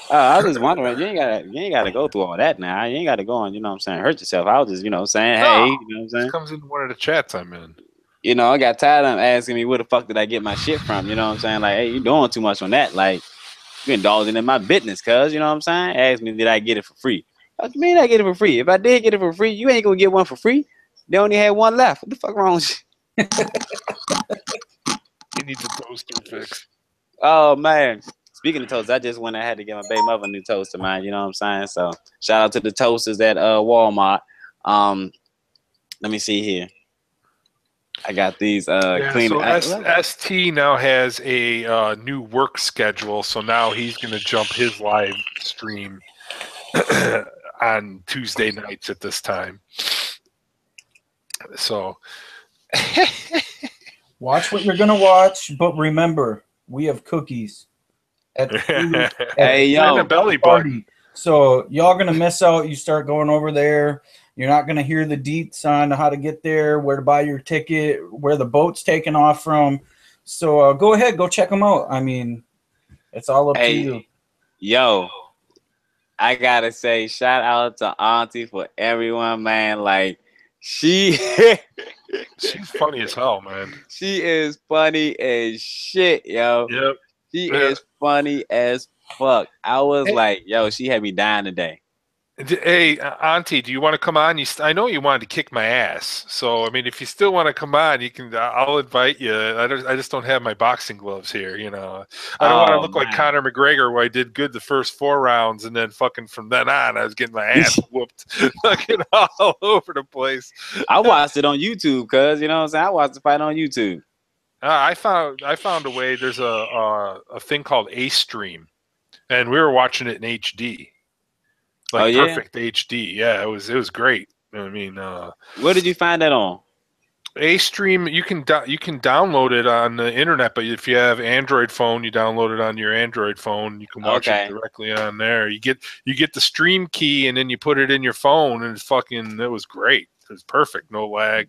I was just wondering, you ain't gotta go through all that now. You ain't gotta go and hurt yourself. I was just saying, hey, you know what I'm saying? This comes in one of the chats I'm in. I got tired of him asking me where the fuck did I get my shit from. You know what I'm saying? Like, hey, you doing too much on that. Like, you indulging in my business, cuz, you know what I'm saying? Ask me, did I get it for free? What you mean I get it for free? If I did get it for free, you ain't gonna get one for free. They only had one left. What the fuck wrong with you? He needs a toaster fix. Oh man. Speaking of toasters, I just went. I had to get my baby mother a new toaster, man. You know what I'm saying? So shout out to the toasters at Walmart. Let me see here. I got these clean. So ST now has a new work schedule, so now he's gonna jump his live stream on Tuesday nights at this time. So watch what you're gonna watch, but remember, we have cookies at hey yo, a belly party. button. So y'all gonna miss out. You start going over there. You're not gonna hear the deets on how to get there, where to buy your ticket, where the boat's taking off from. So go ahead, go check them out. I mean, it's all up to you. Yo, I gotta say, shout out to Auntie for everyone, man. Like she's funny as hell, man. She is funny as shit, yo. Yep. She is funny as fuck. I was like, yo, she had me dying today. Hey, Auntie, do you want to come on? I know you wanted to kick my ass. So, I mean, if you still want to come on, you can. I'll invite you. I just don't have my boxing gloves here, you know. I don't want to look like Conor McGregor, where I did good the first 4 rounds, and then fucking from then on, I was getting my ass whooped fucking all over the place. I watched it on YouTube, cuz, you know what I'm saying? I watched the fight on YouTube. I found a way. There's a thing called Astream, and we were watching it in HD. Like perfect HD. Yeah, it was great. I mean, where did you find that on? Astream, you can download it on the internet, but if you have Android phone, you download it on your Android phone. You can watch it directly on there. You get the stream key, and then you put it in your phone, and it was great. It was perfect, no lag.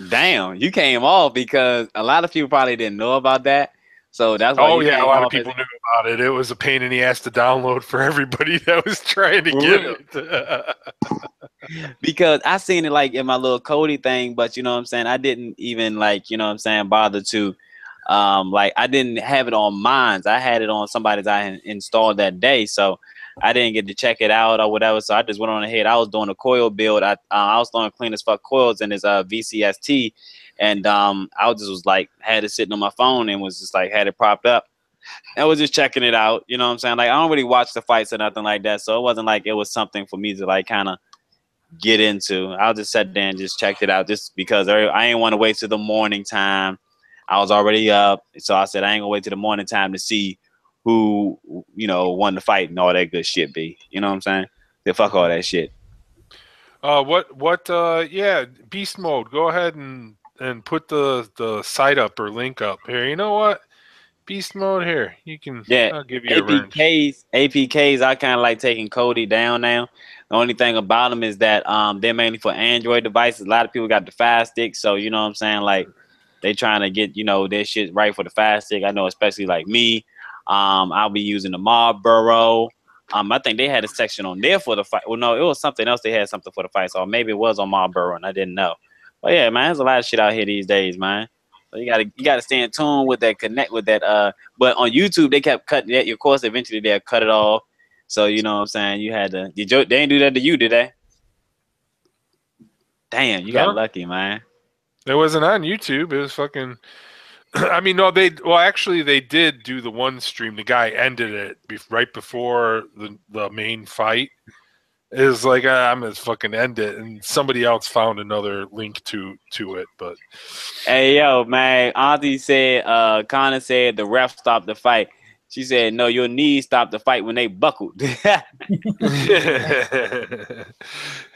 Damn, you came off because a lot of people probably didn't know about that. So that's why. Oh yeah, a lot of people knew about it. It was a pain in the ass to download for everybody that was trying to get it. Because I seen it like in my little Kodi thing, but you know what I'm saying, I didn't even like, you know what I'm saying, bother to like I didn't have it on mine. I had it on somebody's I installed that day, so I didn't get to check it out or whatever. So I just went on ahead. I was doing a coil build. I was doing clean as fuck coils in this VCST. And I just was like, had it sitting on my phone and was just like, had it propped up. I was just checking it out. You know what I'm saying? Like, I don't really watch the fights or nothing like that. So it wasn't like it was something for me to like kind of get into. I just sat there and just checked it out just because I ain't want to wait till the morning time. I was already up. So I said, I ain't gonna wait till the morning time to see who, you know, won the fight and all that good shit be. You know what I'm saying? Then fuck all that shit. Yeah, Beast Mode. Go ahead and put the site up or link up here. You know what? Beast Mode here. You can. Yeah. I'll give you APKs. I kind of like taking Kodi down now. The only thing about them is that they're mainly for Android devices. A lot of people got the Fire Stick, so you know what I'm saying. Like they trying to get their shit right for the Fire Stick. I know, especially like me. I'll be using the Marlboro. I think they had a section on there for the fight. Well, no, it was something else. They had something for the fight, so maybe it was on Marlboro, and I didn't know. But yeah, man, there's a lot of shit out here these days, man. So you gotta stay in tune with that, connect with that. But on YouTube, they kept cutting that. Of course, eventually they'll cut it off. So you know what I'm saying. You had to. They didn't do that to you, did they? Damn, you got lucky, man. It wasn't on YouTube. It was fucking. I mean, no, they did do the one stream. The guy ended it right before the main fight. It was like, I'm gonna fucking end it, and somebody else found another link to it. But hey, yo, man, Auntie said, Connor said the ref stopped the fight. She said, no, your knees stopped the fight when they buckled. Hey,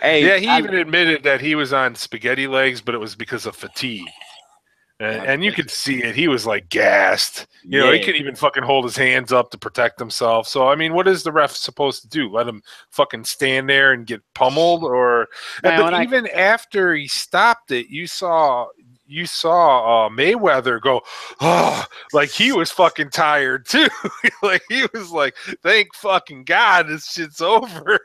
yeah, he even admitted that he was on spaghetti legs, but it was because of fatigue. And you could see it. He was like gassed. You know, he couldn't even fucking hold his hands up to protect himself. So, I mean, what is the ref supposed to do? Let him fucking stand there and get pummeled? Or but even after he stopped it, you saw Mayweather go, oh, like he was fucking tired too. Like he was like, thank fucking God this shit's over.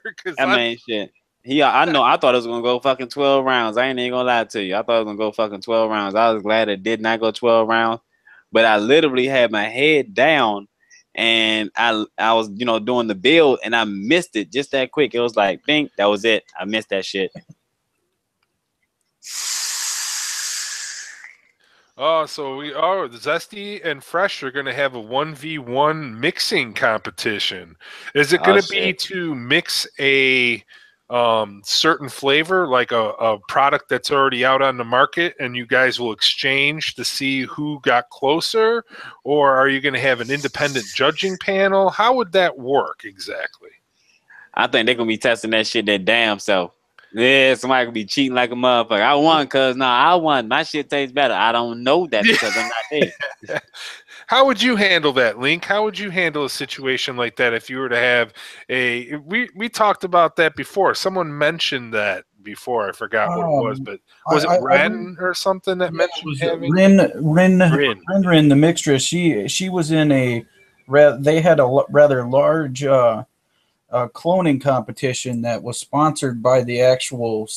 Shit. I know. I thought it was gonna go fucking 12 rounds. I ain't even gonna lie to you. I thought it was gonna go fucking 12 rounds. I was glad it did not go 12 rounds. But I literally had my head down, and I was doing the build and I missed it just that quick. It was like bing, that was it. I missed that shit. Oh, so Zesty and Fresh are going to have a 1v1 mixing competition. Is it going to be to mix a certain flavor, like a product that's already out on the market, and you guys will exchange to see who got closer? Or are you going to have an independent judging panel? How would that work exactly? I think they're going to be testing that shit their damn self. Yeah, somebody could be cheating like a motherfucker. I won because I won. My shit tastes better. I don't know that because I'm not there. How would you handle that, Link? How would you handle a situation like that if you were to have a... We talked about that before. Someone mentioned that before. I forgot what it was, but was it Ren or something that mentioned having... Rin, the mixtress, she was in they had a rather large... cloning competition that was sponsored by the actual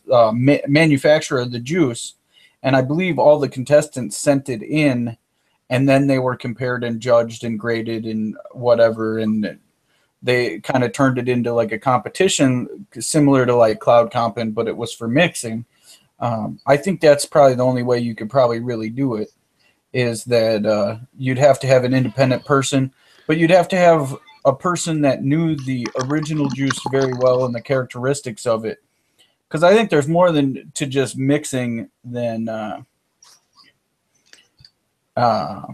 manufacturer of the juice, and I believe all the contestants sent it in, and then they were compared and judged and graded and whatever, and they kind of turned it into like a competition similar to like Cloud Compin, but it was for mixing. I think that's probably the only way you could probably really do it, is that you'd have to have an independent person, but you'd have to have a person that knew the original juice very well and the characteristics of it. Because I think there's more than to just mixing than... I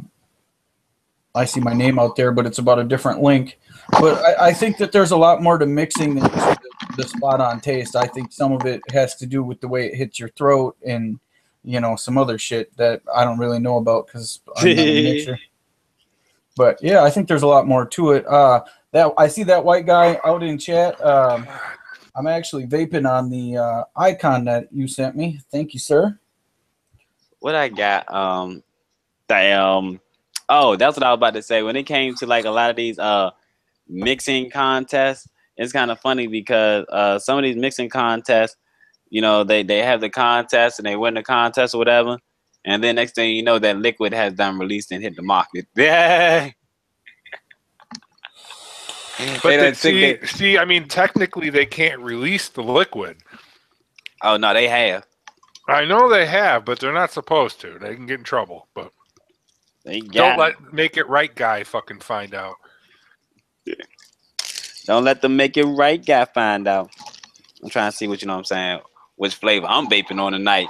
see my name out there, but it's about a different link. But I think that there's a lot more to mixing than the spot-on taste. I think some of it has to do with the way it hits your throat and, some other shit that I don't really know about because I'm not a mixer. But yeah, I think there's a lot more to it. That I see that white guy out in chat. I'm actually vaping on the icon that you sent me. Thank you, sir. What I got? Oh, that's what I was about to say. When it came to like a lot of these mixing contests, it's kind of funny because some of these mixing contests, they have the contest and they win the contest or whatever. And then next thing you know, that liquid has done released and hit the market. Yeah. But see, I mean, technically they can't release the liquid. Oh no, they have. I know they have, but they're not supposed to. They can get in trouble. But don't let Make It Right guy fucking find out. Don't let the Make It Right guy find out. I'm trying to see what I'm saying. Which flavor I'm vaping on tonight.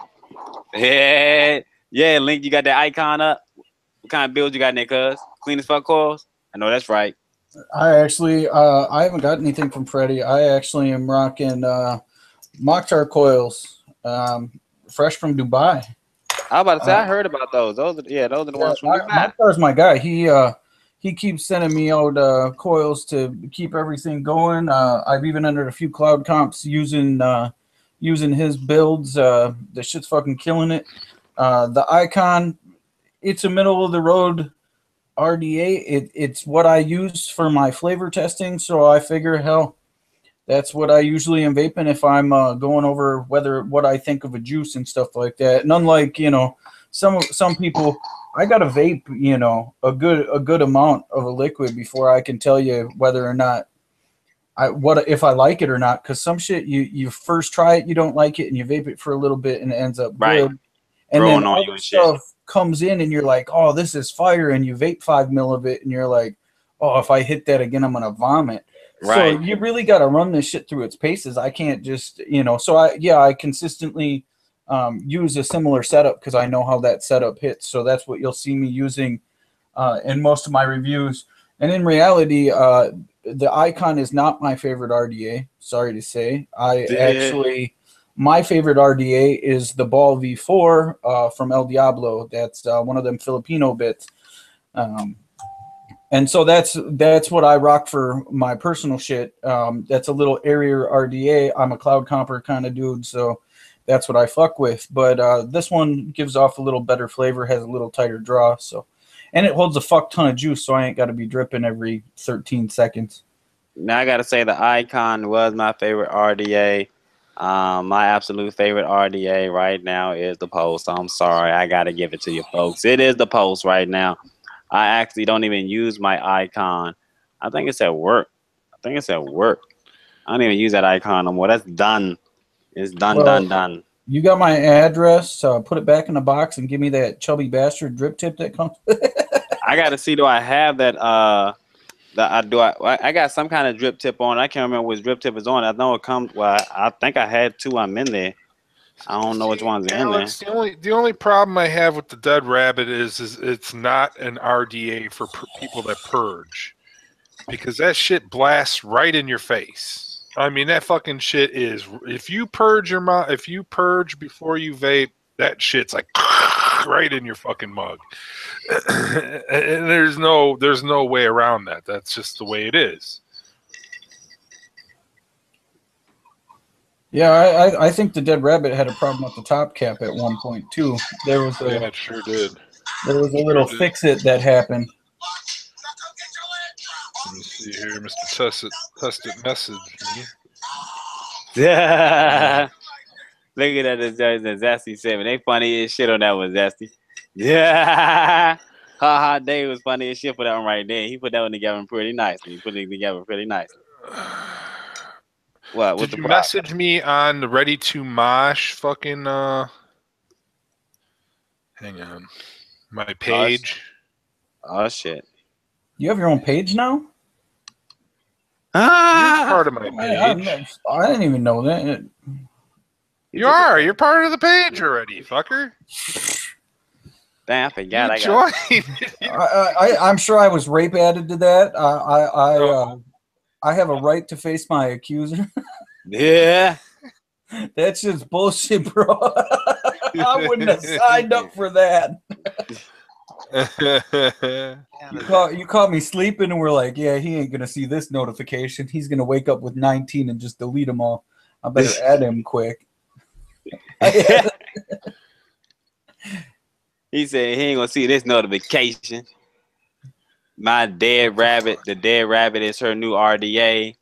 Yeah, Link, you got that icon up? What kind of build you got in there, cuz? Clean as fuck coils? I know that's right. I actually, I haven't got anything from Freddy. I actually am rocking Mokhtar coils, fresh from Dubai. I was about to say, I heard about those. Those are the ones from Dubai. Mokhtar's my guy. He keeps sending me out coils to keep everything going. I've even entered a few cloud comps using his builds. The shit's fucking killing it. The icon, it's a middle of the road RDA. It's what I use for my flavor testing, so I figure, hell, that's what I usually am vaping if I'm going over what I think of a juice and stuff like that. And unlike some people, I gotta vape a good amount of a liquid before I can tell you whether or not if I like it or not. Because some shit you first try it, you don't like it, and you vape it for a little bit and it ends up good. And then other stuff comes in and you're like, oh, this is fire, and you vape 5 mil of it and you're like, oh, if I hit that again, I'm gonna vomit. Right. So you really got to run this shit through its paces. I can't just, so I consistently use a similar setup because I know how that setup hits. So that's what you'll see me using in most of my reviews. And in reality, the icon is not my favorite RDA. Sorry to say. My favorite RDA is the Ball V4 from El Diablo. That's one of them Filipino bits. And so that's what I rock for my personal shit. That's a little airier RDA. I'm a cloud comper kind of dude, so that's what I fuck with. But this one gives off a little better flavor, has a little tighter draw. So, and it holds a fuck ton of juice, so I ain't got to be dripping every 13 seconds. Now I got to say the icon was my favorite RDA. My absolute favorite RDA right now is the Pulse. I'm sorry, I got to give it to you folks. It is the Pulse right now. I actually don't even use my icon. I think it's at work. I don't even use that icon no more. That's done. It's done. You got my address. Put it back in the box and give me that chubby bastard drip tip that comes. I got to see. Do I have that? I got some kind of drip tip on. I can't remember which drip tip is on. I know it comes. Well, I think I had two. I'm in there. I don't know which ones are in there. The only problem I have with the Dead Rabbit is it's not an RDA for people that purge, because that shit blasts right in your face. I mean, that fucking shit is. If you purge before you vape, that shit's like right in your fucking mug, and there's no way around that. That's just the way it is. Yeah, I think the Dead Rabbit had a problem with the top cap at one point too. There was yeah, it sure did. There was a little fix-it that happened. Let me see here, Mr. Test it message me. Yeah. Look at that, the Zesty 7. They funny as shit on that one, Zesty. Yeah. Ha Dave was funny as shit for that one right there. He put that one together pretty nicely. What? Did you message me on the Ready to Mosh fucking hang on. My page? Oh shit. You have your own page now? You're part of my page. I didn't even know that. You're part of the page already, fucker. Damn, I forgot. I'm sure I was rape added to that. I have a right to face my accuser. Yeah. That's just bullshit, bro. I wouldn't have signed up for that. You caught me sleeping and we're like, yeah, he ain't gonna see this notification. He's gonna wake up with 19 and just delete them all. I better add him quick. He said he ain't gonna see this notification. My Dead Rabbit, the Dead Rabbit is her new RDA.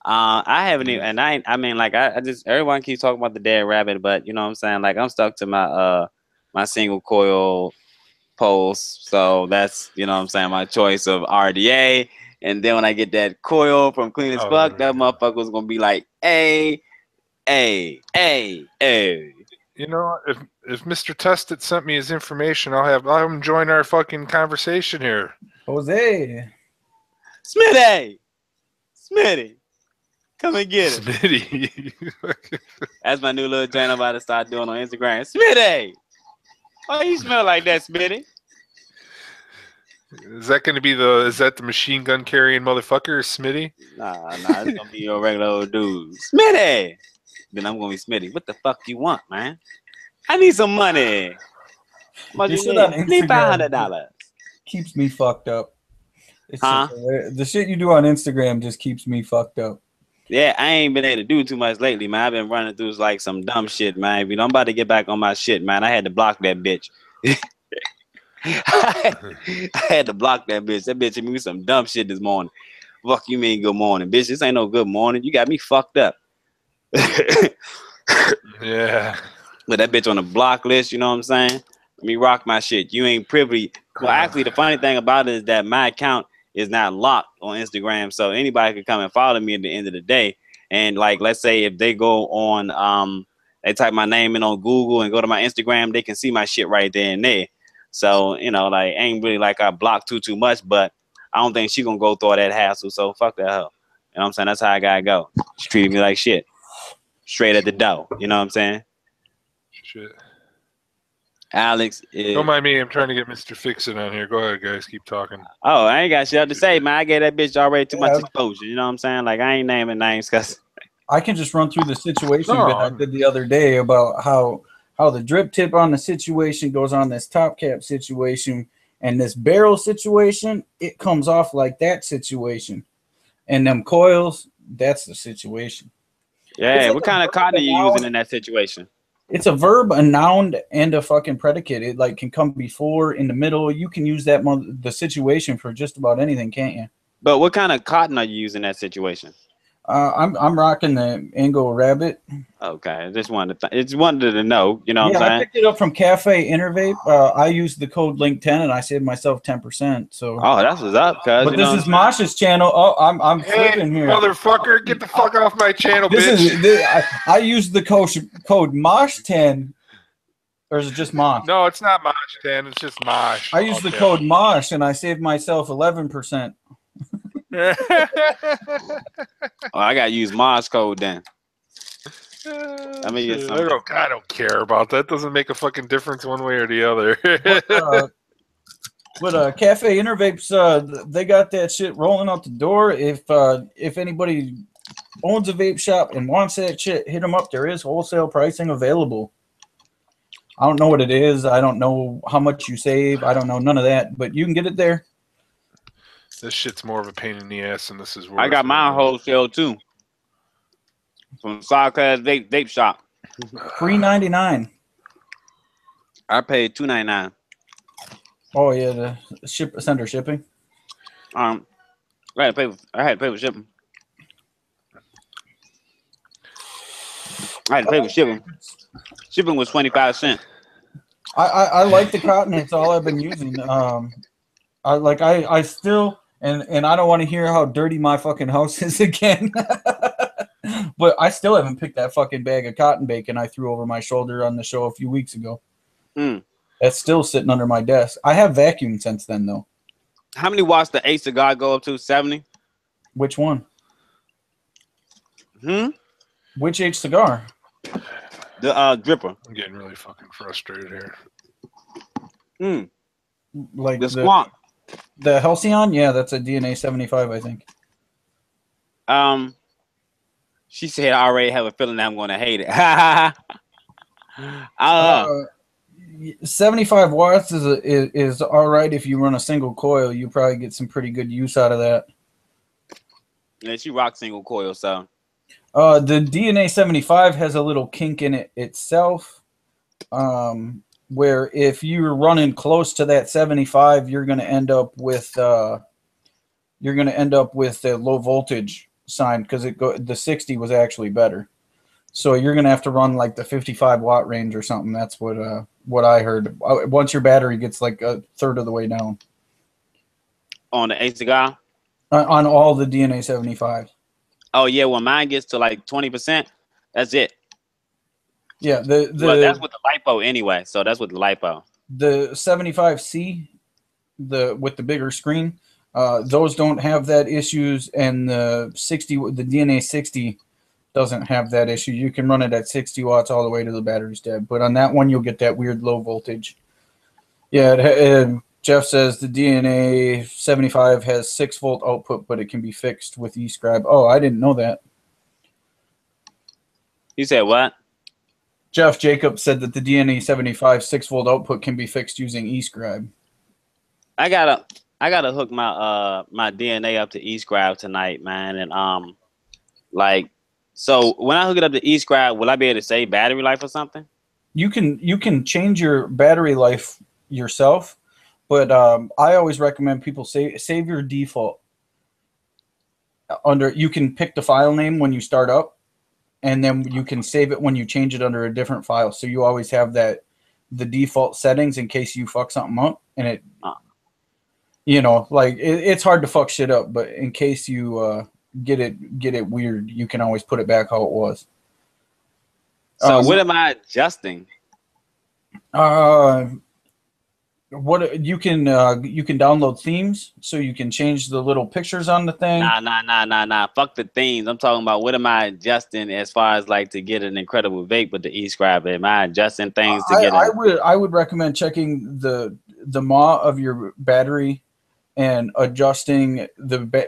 I haven't even, and I just, everyone keeps talking about the Dead Rabbit, but you know what I'm saying? Like, I'm stuck to my my single coil pulse, so that's, you know what I'm saying, my choice of RDA. And then when I get that coil from Clean as Fuck, that motherfucker's gonna be like, hey. You know, if Mr. Tested sent me his information, I'll have him join our fucking conversation here. Jose. Smitty. Come and get it. Smitty. That's my new little channel I'm about to start doing on Instagram. Smitty. Why you smell like that, Smitty? Is that going to be the machine gun carrying motherfucker, Smitty? Nah, it's going to be your regular old dude. Smitty. Then I'm going to be Smitty. What the fuck you want, man? I need some money. How much you need? $500. Keeps me fucked up. The shit you do on Instagram just keeps me fucked up. Yeah, I ain't been able to do too much lately, man. I've been running through like some dumb shit, man. I'm about to get back on my shit, man. I had to block that bitch. I had to block that bitch. That bitch hit me with some dumb shit this morning. Fuck you mean good morning, bitch? This ain't no good morning. You got me fucked up. Yeah. But that bitch on the block list, you know what I'm saying? Let me rock my shit. You ain't privy. Well, actually, the funny thing about it is that my account is not locked on Instagram, so anybody could come and follow me at the end of the day. And like, let's say if they go on, they type my name in on Google and go to my Instagram, they can see my shit right there and there. So, you know, like, ain't really like I block too much, but I don't think she gonna go through all that hassle. So fuck that hell. You know what I'm saying? That's how I gotta go. She treated me like shit. Straight at the door. You know what I'm saying? Shit. Alex don't mind me. I'm trying to get Mr. Fix-It on here. Go ahead, guys. Keep talking. Oh, I ain't got shit to say, man. I gave that bitch already too much exposure. You know what I'm saying? Like, I ain't naming names because I can just run through the situation I did the other day about how the drip tip on the situation goes on this top cap situation, and this barrel situation, it comes off like that situation. And them coils, that's the situation. Yeah, like what kind of cotton are you using in that situation? It's a verb, a noun, and a fucking predicate. It like can come before, in the middle. You can use that the situation for just about anything, can't you? But what kind of cotton are you using in that situation? I'm rocking the Ango Rabbit. Okay, I just wanted to know. You know what I'm saying? I picked it up from Cafe Intervape. I used the code link 10 and I saved myself 10%. So. Oh, that's what's up, cuz. But this is Mosh's channel. Oh, I'm flipping here. Motherfucker, get the fuck off my channel, bitch. I used the code Mosh10. Or is it just Mosh? No, it's not Mosh 10. It's just Mosh. I used the code Mosh and I saved myself 11%. I gotta use Mosh code then. I mean, I don't care about that. Doesn't make a fucking difference one way or the other. But Cafe Intervapes, they got that shit rolling out the door. If anybody owns a vape shop and wants that shit, hit them up. There is wholesale pricing available. I don't know what it is. I don't know how much you save. I don't know none of that. But you can get it there. This shit's more of a pain in the ass, and this is where I got my wholesale too. From Sawclass Vape Shop. $3.99. I paid $2.99. Oh yeah, the sender shipping. I had to pay for shipping. I had to pay for shipping. Shipping was 25 cents. I like the cotton. It's all I've been using. I still and I don't want to hear how dirty my fucking house is again. But I still haven't picked that fucking bag of cotton bacon I threw over my shoulder on the show a few weeks ago. That's still sitting under my desk. I have vacuumed since then, though. How many watts the Ace cigar go up to? 70? Which one? Which H cigar? The Dripper. I'm getting really fucking frustrated here. Like the Squonk. The Halcyon? Yeah, that's a DNA 75, I think. She said, I already have a feeling that I'm going to hate it. 75 watts is all right if you run a single coil. You probably get some pretty good use out of that. Yeah, she rocks single coil, so. The DNA 75 has a little kink in it itself, where if you're running close to that 75, you're going to end up with a low voltage sign because the 60 was actually better. So you're going to have to run like the 55 watt range or something. That's what I heard. Once your battery gets like a third of the way down. On the Ace cigar? On all the DNA 75. Oh yeah, when mine gets to like 20%, that's it. Yeah, well, that's with the LiPo anyway. So that's with the LiPo. The 75C, with the bigger screen, those don't have that issues, and the DNA 60 doesn't have that issue. You can run it at 60 watts all the way to the battery's dead. But on that one, you'll get that weird low voltage. Yeah, Jeff says the DNA 75 has 6-volt output, but it can be fixed with eScribe. Oh, I didn't know that. You said what? Jeff Jacob said that the DNA 75 6-volt output can be fixed using eScribe. I gotta hook my my DNA up to eScribe tonight, man. And so when I hook it up to eScribe, will I be able to save battery life or something? You can change your battery life yourself, but I always recommend people save your default. You can pick the file name when you start up, and then you can save it when you change it under a different file. So you always have the default settings in case you fuck something up, and it. It's hard to fuck shit up, but in case you get it weird, you can always put it back how it was. So what am I adjusting? What you can download themes, so you can change the little pictures on the thing. Nah. Fuck the themes. I'm talking about what am I adjusting as far as like to get an incredible vape with the eScribe? Am I adjusting things to get? I would recommend checking the MAW of your battery and adjusting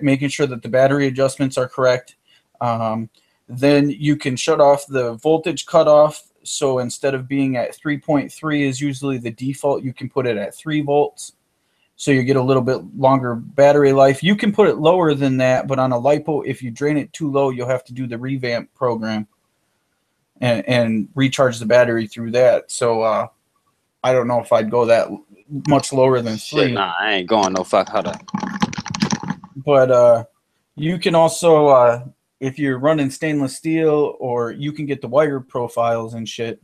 making sure that the battery adjustments are correct. Then you can shut off the voltage cutoff. So instead of being at 3.3 is usually the default, you can put it at 3 volts. So you get a little bit longer battery life. You can put it lower than that, but on a LiPo, if you drain it too low, you'll have to do the revamp program and recharge the battery through that. So I don't know if I'd go that much lower than 3. Nah, I ain't going no fuck. Hold up. But you can also if you're running stainless steel, or you can get the wire profiles and shit.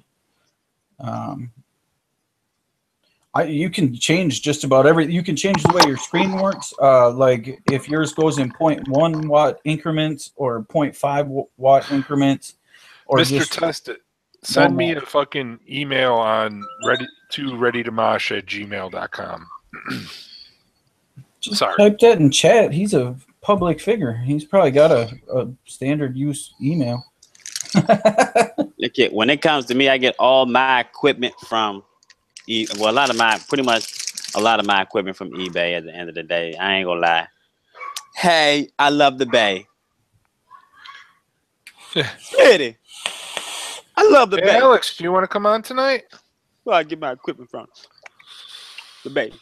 You can change just about everything. You can change the way your screen works. Like if yours goes in 0.1 watt increments or 0.5 watt increments, or Mr. just Test It. Send me a fucking email on readytommosh@gmail.com. just Sorry. type that in chat. He's a public figure. He's probably got a standard use email. Look at, when it comes to me, I get all my equipment from a lot of my equipment from eBay at the end of the day. I ain't gonna lie. Hey, I love the Bay. Smitty, I love the Bay. Alex, do you want to come on tonight? Where I get my equipment from? The Bay.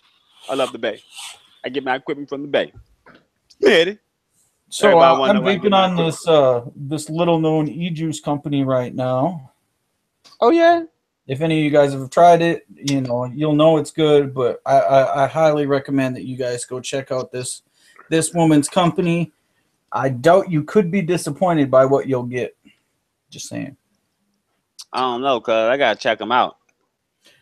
I love the Bay. I get my equipment from the Bay. Smitty. So I'm vaping on this little known e-juice company right now. Oh yeah. If any of you guys have tried it, you'll know it's good. But I highly recommend that you guys go check out this woman's company. I doubt you could be disappointed by what you'll get. Just saying. I don't know, cuz I gotta check them out.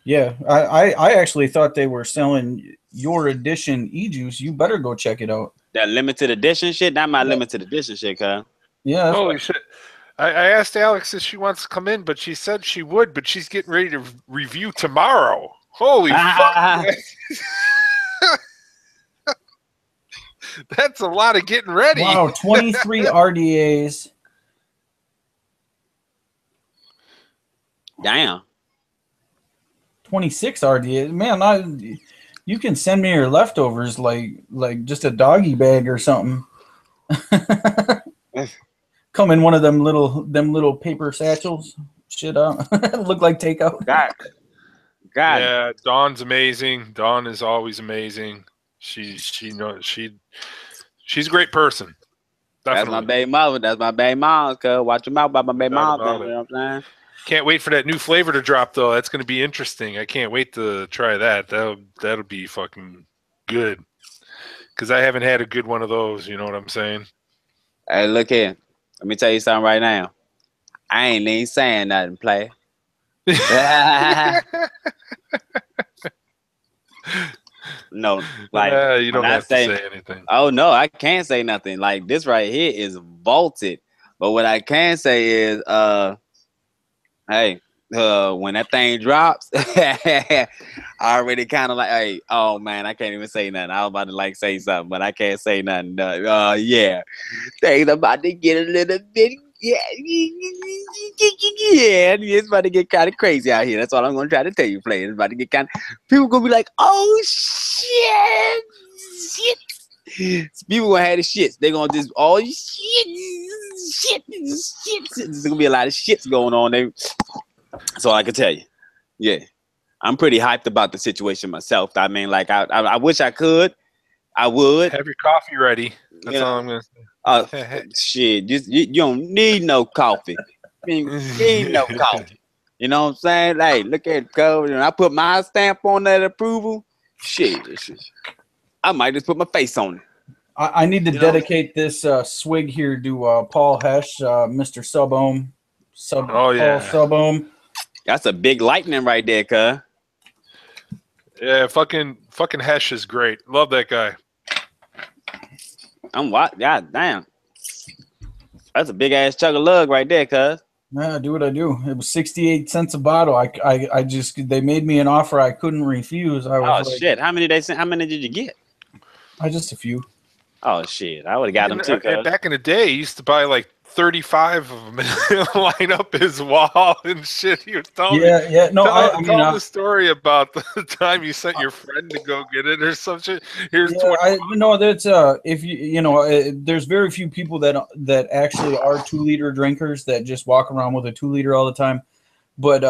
Yeah, I actually thought they were selling your edition e-juice. You better go check it out. That limited edition shit? Not my limited edition shit, cuz. Yeah. Holy shit. I asked Alex if she wants to come in, but she said she would, but she's getting ready to review tomorrow. Holy fuck. That's a lot of getting ready. Wow, 23 RDAs. Damn. 26 RDAs. Man, you can send me your leftovers like just a doggy bag or something. Come in one of them little paper satchels. Shit up. Look like takeout. God. Yeah, Dawn's amazing. Dawn is always amazing. She's a great person. Definitely. That's my baby mother. That's my baby mom, cuz. Watch your mouth about my baby mom. You know what I'm saying? Can't wait for that new flavor to drop, though. That's going to be interesting. I can't wait to try that. That'll be fucking good. Because I haven't had a good one of those. You know what I'm saying? Hey, look here. Let me tell you something right now. I ain't even saying nothing, play. No, like you don't have to say anything. Oh no, I can't say nothing. Like this right here is vaulted. But what I can say is, hey, when that thing drops, I already kind of like, hey, oh man, I can't even say nothing. I was about to say something, but I can't say nothing. Yeah, things about to get a little bit. Yeah, it's about to get kind of crazy out here. That's all I'm gonna try to tell you, play. It's about to get kind of. People gonna be like, "Oh shit!" People gonna have the shits. They gonna just shit. There's gonna be a lot of shits going on. That's all I can tell you. Yeah, I'm pretty hyped about the situation myself. I mean, like, I wish I could. I would have your coffee ready. That's all I'm gonna say. Shit, you don't need no coffee. You need no coffee. You know what I'm saying? Hey, look at it, cuz. I put my stamp on that approval. Shit, I might just put my face on it. I need to dedicate this swig here to Paul Hesh, Mr. Subohm. Oh yeah, Paul Subohm. That's a big lightning right there, cuz. Yeah, fucking Hesh is great. Love that guy. God damn. That's a big ass chug of lug right there, cuz. Yeah, I do what I do. It was 68 cents a bottle. I just they made me an offer I couldn't refuse. I was shit. How many did you get? Just a few. Oh shit. I would have got them too, cuz. Back in the day, he used to buy like 35 of them and line up his wall and shit. He was telling tell the story about the time you sent your friend to go get it or some shit. Here's that's if there's very few people that actually are 2-liter drinkers that just walk around with a 2-liter all the time. But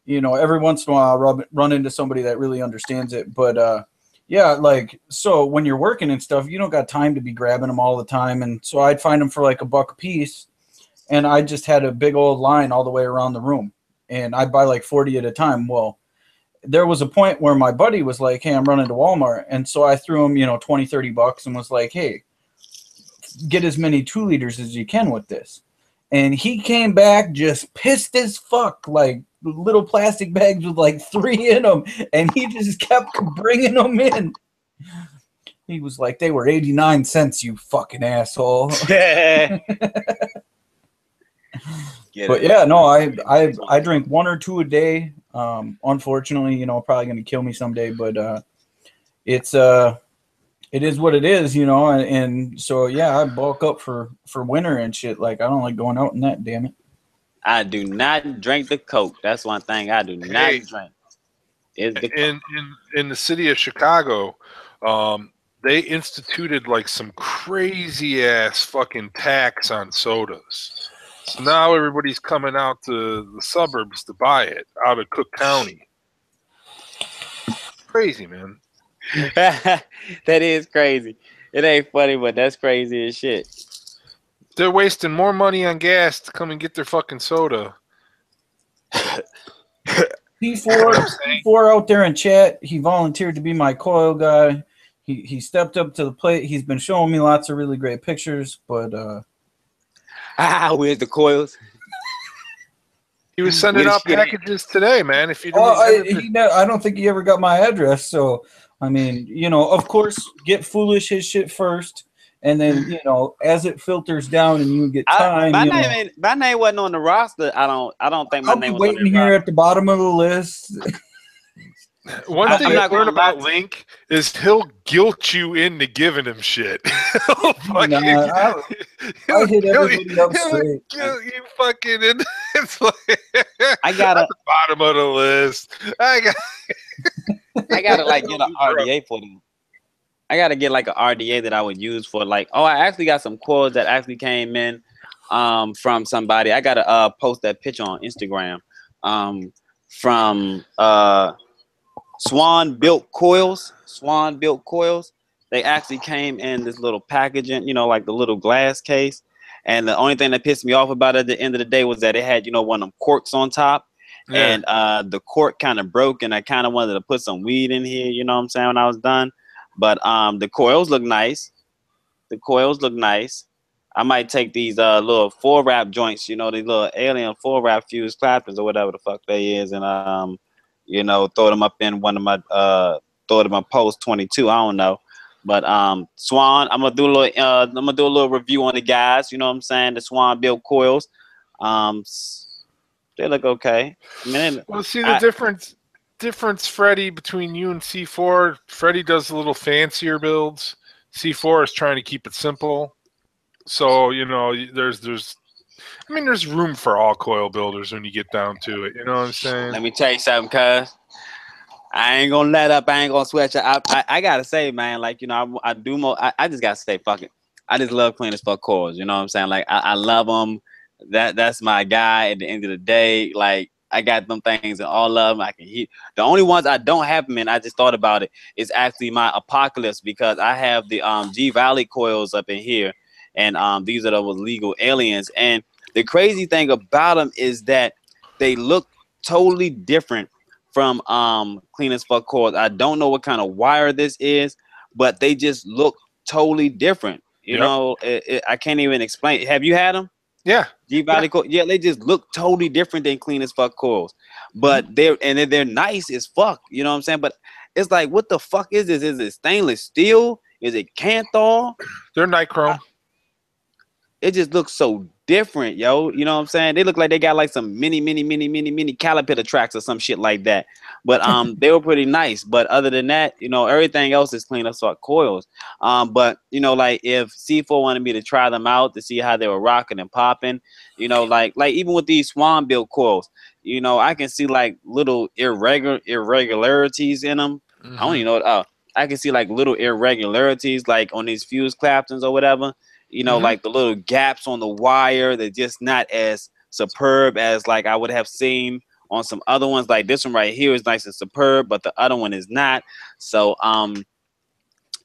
every once in a while I'll run into somebody that really understands it. But yeah, like, so when you're working and stuff, you don't got time to be grabbing them all the time. And so I'd find them for like $1 a piece. And I just had a big old line all the way around the room. And I'd buy like 40 at a time. Well, there was a point where my buddy was like, hey, I'm running to Walmart. And so I threw him, $20, $30 and was like, hey, get as many 2 liters as you can with this. And he came back just pissed as fuck, like little plastic bags with like 3 in them, and he just kept bringing them in. He was like, they were 89 cents, you fucking asshole. But yeah, no, I drink 1 or 2 a day. Unfortunately, you know, probably gonna kill me someday, but it is what it is, you know, and so yeah, I bulk up for winter and shit. Like, I don't like going out in that, damn it. I do not drink the Coke. That's one thing I do not drink. Is the Coke. In the city of Chicago, they instituted like some crazy ass fucking tax on sodas. So now everybody's coming out to the suburbs to buy it out of Cook County. Crazy, man. That is crazy. It ain't funny, but that's crazy as shit. They're wasting more money on gas to come and get their fucking soda. P4 out there in chat, he volunteered to be my coil guy. He stepped up to the plate. He's been showing me lots of really great pictures, but where's the coils? He was sending out packages today, man. If you I don't think he ever got my address, so I mean, you know, of course, get Foolish his shit first, and then, you know, as it filters down and you get time. My name wasn't on the roster. I don't think my name was waiting here at the bottom of the list. One thing I learned about Link is he'll guilt you into giving him shit. I hit everybody up straight. You fucking, it's like, I got at the bottom of the list. I gotta like get an RDA for them. I gotta get like an RDA that I would use for like. Oh, I actually got some coils that actually came in from somebody. I gotta post that picture on Instagram from Swan Built Coils. Swan Built Coils. They actually came in this little packaging, you know, like the little glass case. And the only thing that pissed me off about it at the end of the day was that it had, you know, one of them corks on top. Yeah. And the cork kind of broke, and I kind of wanted to put some weed in here, you know what I'm saying, when I was done. But the coils look nice. The coils look nice. I might take these little 4-wrap joints, you know, these little alien 4-wrap fused clappers or whatever the fuck they is, and you know, throw them up in one of my throw them in post 22. I don't know. But Swan, I'm gonna do a little review on the guys, you know what I'm saying? The Swan Built Coils. They look okay. I mean, well, see the difference, Freddie, between you and C4. Freddie does a little fancier builds. C4 is trying to keep it simple. So, you know, there's room for all coil builders when you get down to it. You know what I'm saying? Let me tell you something, cuz. I ain't gonna let up. I ain't gonna sweat you. I gotta say, man, like, you know, I just gotta say, fuck it. I just love Clean as Fuck coils. You know what I'm saying? Like, I love them. That's my guy at the end of the day. Like, I got them things and all of them. I can heat. The only ones I don't have them in, I just thought about it, is actually my Apocalypse, because I have the G Valley coils up in here, and these are the legal aliens. And the crazy thing about them is that they look totally different from Clean as Fuck coils. I don't know what kind of wire this is, but they just look totally different. You know, I can't even explain. Have you had them? Yeah. G Valley coils. Yeah, they just look totally different than Clean as Fuck coils. But they're nice as fuck. You know what I'm saying? But it's like, what the fuck is this? Is it stainless steel? Is it Kanthal? They're nichrome. It just looks so different, yo. You know what I'm saying? They look like they got like some mini caliper tracks or some shit like that. But they were pretty nice. But other than that, you know, everything else is Clean as Fuck coils. But you know, like if C4 wanted me to try them out to see how they were rocking and popping, you know, like even with these Swan Built coils, you know, I can see like little irregularities in them. I don't even know what, I can see like little irregularities like on these fuse claptons or whatever. You know, like the little gaps on the wire, they're just not as superb as like I would have seen on some other ones. Like this one right here is nice and superb, but the other one is not. So,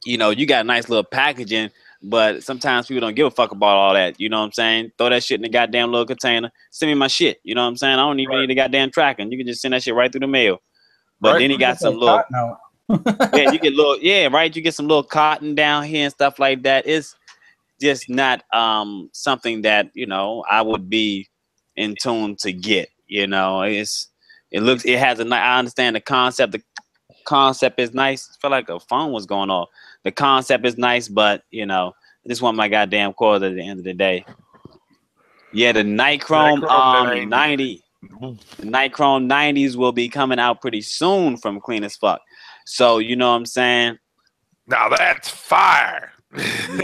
you know, you got nice little packaging, but sometimes people don't give a fuck about all that. You know what I'm saying? Throw that shit in the goddamn little container. Send me my shit. You know what I'm saying? I don't even need the goddamn tracking. You can just send that shit right through the mail. But then you got some little, you get little, you get some little cotton down here and stuff like that. It's just not something that, you know, I would be in tune to get. You know, it has a I understand the concept. The concept is nice. I feel like a phone was going off. The concept is nice, but you know, I just want my goddamn cord at the end of the day. Yeah, the Nichrome 90. The Nichrome 90s will be coming out pretty soon from Clean as Fuck. So you know what I'm saying? Now that's fire.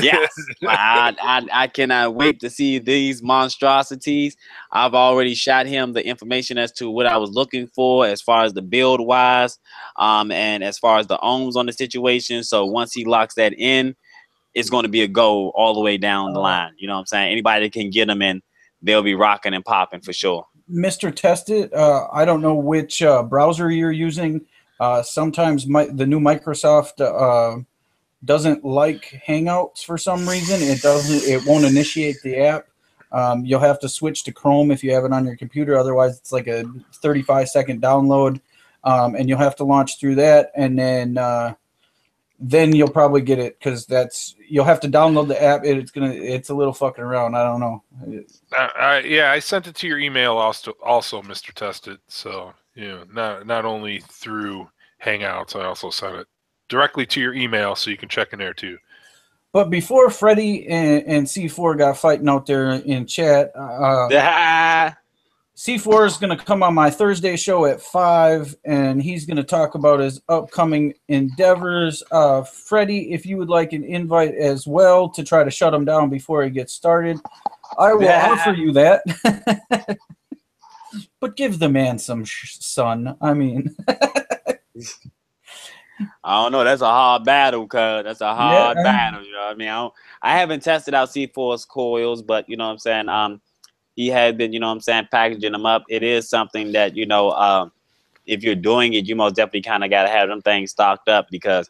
Yes, I cannot wait to see these monstrosities. I've already shot him the information as to what I was looking for as far as the build wise, and as far as the ohms on the situation. So once he locks that in, it's going to be a go all the way down the line. You know what I'm saying? Anybody that can get them in, they'll be rocking and popping for sure. Mr. Tested, I don't know which browser you're using. Sometimes the new Microsoft doesn't like Hangouts for some reason. It won't initiate the app. You'll have to switch to Chrome if you have it on your computer. Otherwise, it's like a 35-second download, and you'll have to launch through that, and then you'll probably get it because you'll have to download the app. It's a little fucking around. I don't know. Yeah, I sent it to your email also, Mr. Tested. So not only through Hangouts, I also sent it directly to your email, so you can check in there too. But before Freddie and C4 got fighting out there in chat, C4 is going to come on my Thursday show at 5, and he's going to talk about his upcoming endeavors. Freddie, if you would like an invite as well to try to shut him down before he gets started, I will offer you that. But give the man some sun. I mean... I don't know. That's a hard battle, cuz. That's a hard battle. You know what I mean? I haven't tested out C4's coils, but you know what I'm saying? He had been, you know what I'm saying, packaging them up. It is something that, you know, if you're doing it, you most definitely kind of got to have them things stocked up because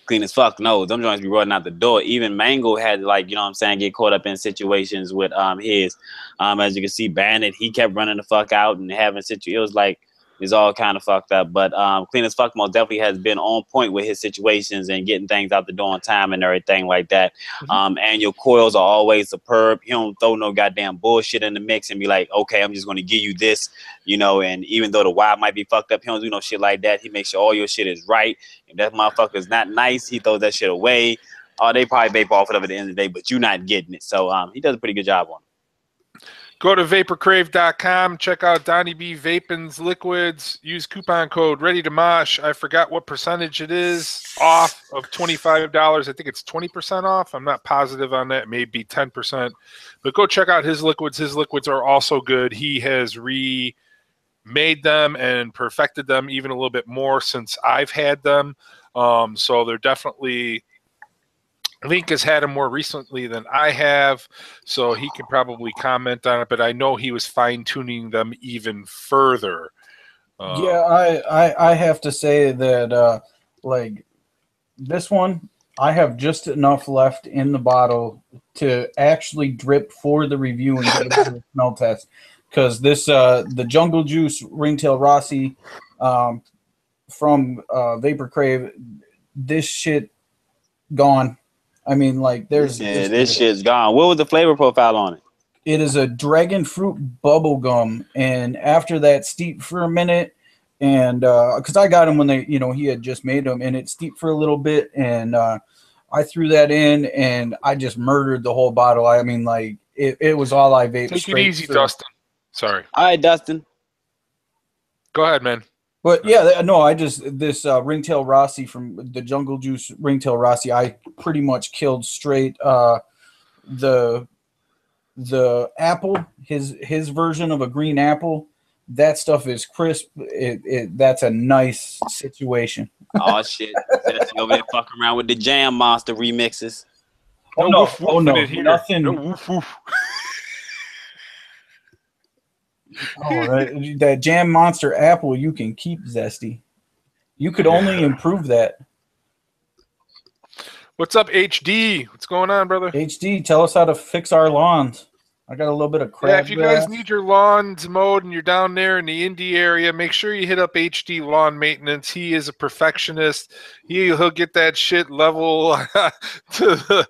Clean as Fuck knows them joints be running out the door. Even Mango had, like, you know what I'm saying, get caught up in situations with his. As you can see, Bandit, he kept running the fuck out and having situations. It was like, it's all kind of fucked up, but Clean as Fuck most definitely has been on point with his situations and getting things out the door on time and everything like that. And your coils are always superb. He don't throw no goddamn bullshit in the mix and be like, okay, I'm just going to give you this, you know, and even though the wire might be fucked up, he don't do no shit like that. He makes sure all your shit is right. If that motherfucker's not nice, he throws that shit away. They probably vape off it at the end of the day, but you're not getting it. So he does a pretty good job on it. Go to vaporcrave.com. Check out Donnie B Vapin's liquids. Use coupon code ReadyToMosh. I forgot what percentage it is off of $25. I think it's 20% off. I'm not positive on that. Maybe 10%. But go check out his liquids. His liquids are also good. He has remade them and perfected them even a little bit more since I've had them. So they're definitely... Link has had him more recently than I have, so he can probably comment on it, but I know he was fine-tuning them even further. Yeah, I have to say that, like, this one, I have just enough left in the bottle to actually drip for the review and get it to the smell test. Because this, the Jungle Juice Ringtail Rossi from Vapor Crave, this shit gone. I mean, like, this shit's gone. What was the flavor profile on it? It is a dragon fruit bubble gum, and after that, steeped for a minute, and because I got him when he had just made them, and it steeped for a little bit, and I threw that in, and I just murdered the whole bottle. I mean, like, it was all I vaped. Take it easy, Dustin. Sorry. All right, Dustin. Go ahead, man. But yeah, no, this Ringtail Rossi from the Jungle Juice Ringtail Rossi, I pretty much killed straight. The apple, his version of a green apple, that stuff is crisp. That's a nice situation. Oh shit! Over there fucking around with the Jam Monster remixes. Oh no! Oh no! Nothing. No woof woof. Oh, that Jam Monster apple you can keep, Zesty. You could only improve that. What's up, HD? What's going on, brother? HD, tell us how to fix our lawns. I got a little bit of crabgrass. Yeah, if you guys need your lawns mowed and you're down there in the Indy area, make sure you hit up HD Lawn Maintenance. He is a perfectionist. He'll get that shit level to the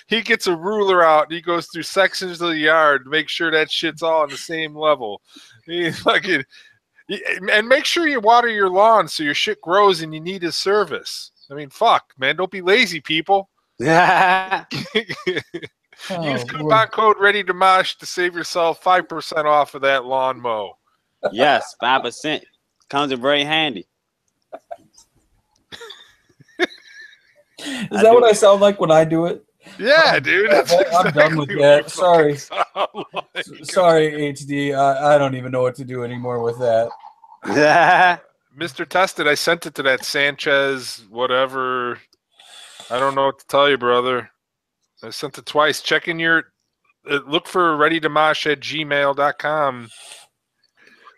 he gets a ruler out and he goes through sections of the yard to make sure that shit's all on the same level. He fucking and make sure you water your lawn so your shit grows and you need his service. I mean, fuck, man, don't be lazy, people. Use coupon code ReadyToMosh to save yourself 5% off of that lawn mow. Yes, 5% comes in very handy. Is that what I sound like when I do it? Yeah, dude. I'm exactly done with that. Sorry. Sorry, HD. I don't even know what to do anymore with that. Mr. Tested, I sent it to that Sanchez, whatever. I don't know what to tell you, brother. I sent it twice. Check in your look for readytomosh@gmail.com.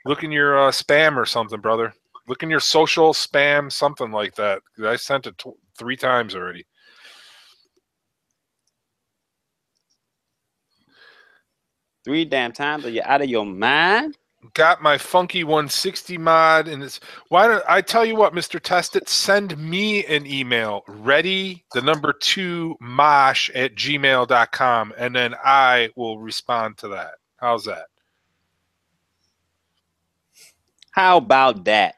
Look in your spam or something, brother. Look in your social spam, something like that. I sent it 3 times already. Three damn times? Are you out of your mind? Got my funky 160 mod, and it's why don't I tell you what, Mr. Testit, send me an email, ready2mosh@gmail.com, and then I will respond to that. How's that? How about that?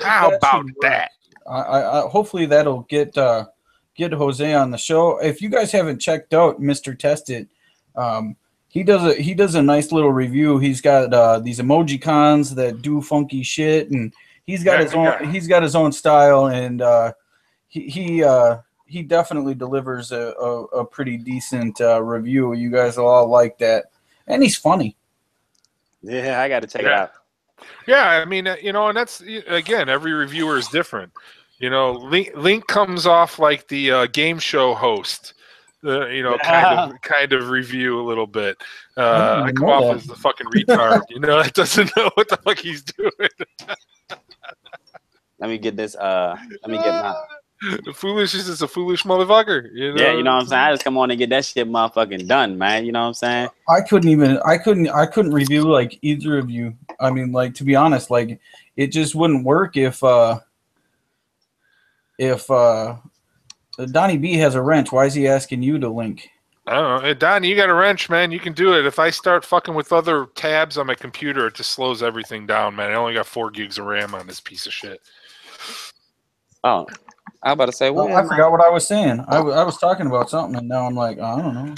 How about that? I hopefully that'll get Jose on the show. If you guys haven't checked out Mr. Testit, he does a nice little review. He's got these emoji cons that do funky shit, and he's got his own style, and he definitely delivers a pretty decent review. You guys will all like that, and he's funny. Yeah, I got to check it out. Yeah, I mean, and that's again, every reviewer is different. Link comes off like the game show host. Kind of review a little bit. I come off as the fucking retard, that doesn't know what the fuck he's doing. Let me get this. Let me get my. The foolish is just a foolish motherfucker. Yeah, you know what I'm saying. I just come on and get that shit motherfucking done, man. You know what I'm saying. I couldn't review like either of you. I mean, like, to be honest, like, it just wouldn't work if Donnie B has a wrench. Why is he asking you to link? I don't know. Hey, Donnie, you got a wrench, man. You can do it. If I start fucking with other tabs on my computer, it just slows everything down, man. I only got 4 gigs of RAM on this piece of shit. Oh, I was about to say, I forgot what I was saying. I was talking about something, and now I'm like, I don't know.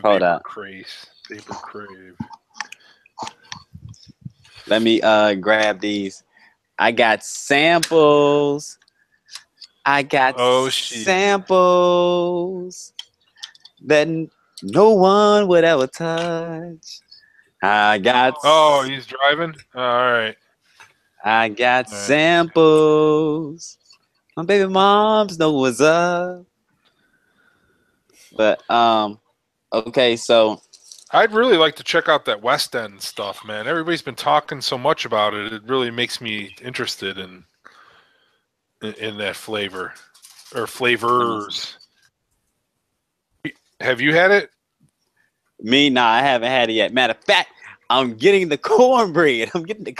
Hold up. Paper crave. Let me grab these. I got samples. Samples that no one would ever touch. Oh, he's driving? All right. I got samples. My baby moms know what's up. But okay, so I'd really like to check out that West End stuff, man. Everybody's been talking so much about it. It really makes me interested in that flavor or flavors. Have you had it? Me, nah, I haven't had it yet. Matter of fact, I'm getting the cornbread. I'm waiting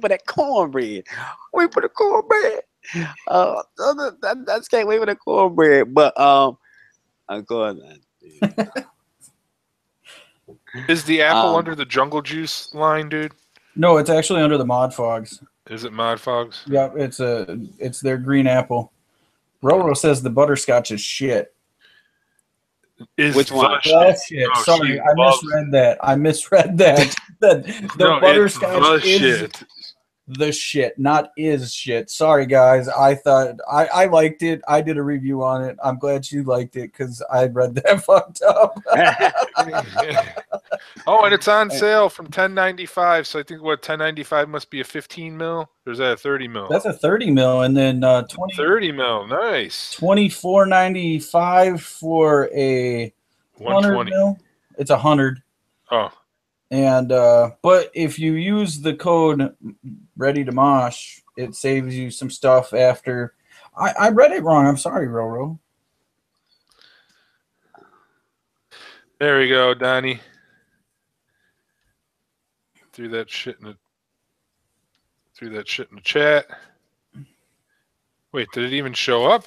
for that cornbread. Wait for the cornbread. I just can't wait for the cornbread. But I'm going. Is the apple under the Jungle Juice line, dude? No, it's actually under the Mod Fogs. Is it Mod Fogs? Yep, it's their green apple. Roro says the butterscotch is shit. Which one? Oh, shit. Oh, sorry, I misread that. The butterscotch is shit. The shit, not is shit. Sorry, guys. I thought I liked it. I did a review on it. I'm glad you liked it because I read that fucked up. Oh, and it's on sale from $10.95. So I think $10.95 must be a 15 mil, or is that a 30 mil? That's a 30 mil, and then 30 mil. Nice. $24.95 for a 100 mil. It's 100. Oh. And but if you use the code ReadyToMosh, it saves you some stuff after. I read it wrong. I'm sorry, Roro. There we go, Donnie. Threw that shit in the chat. Wait, did it even show up?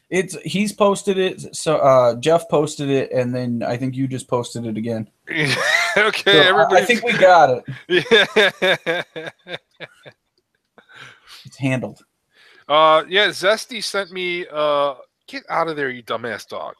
He's posted it. So Jeff posted it, and then I think you just posted it again. Okay, so I think we got it. Yeah. It's handled. Yeah, Zesty sent me. Get out of there, you dumbass dog.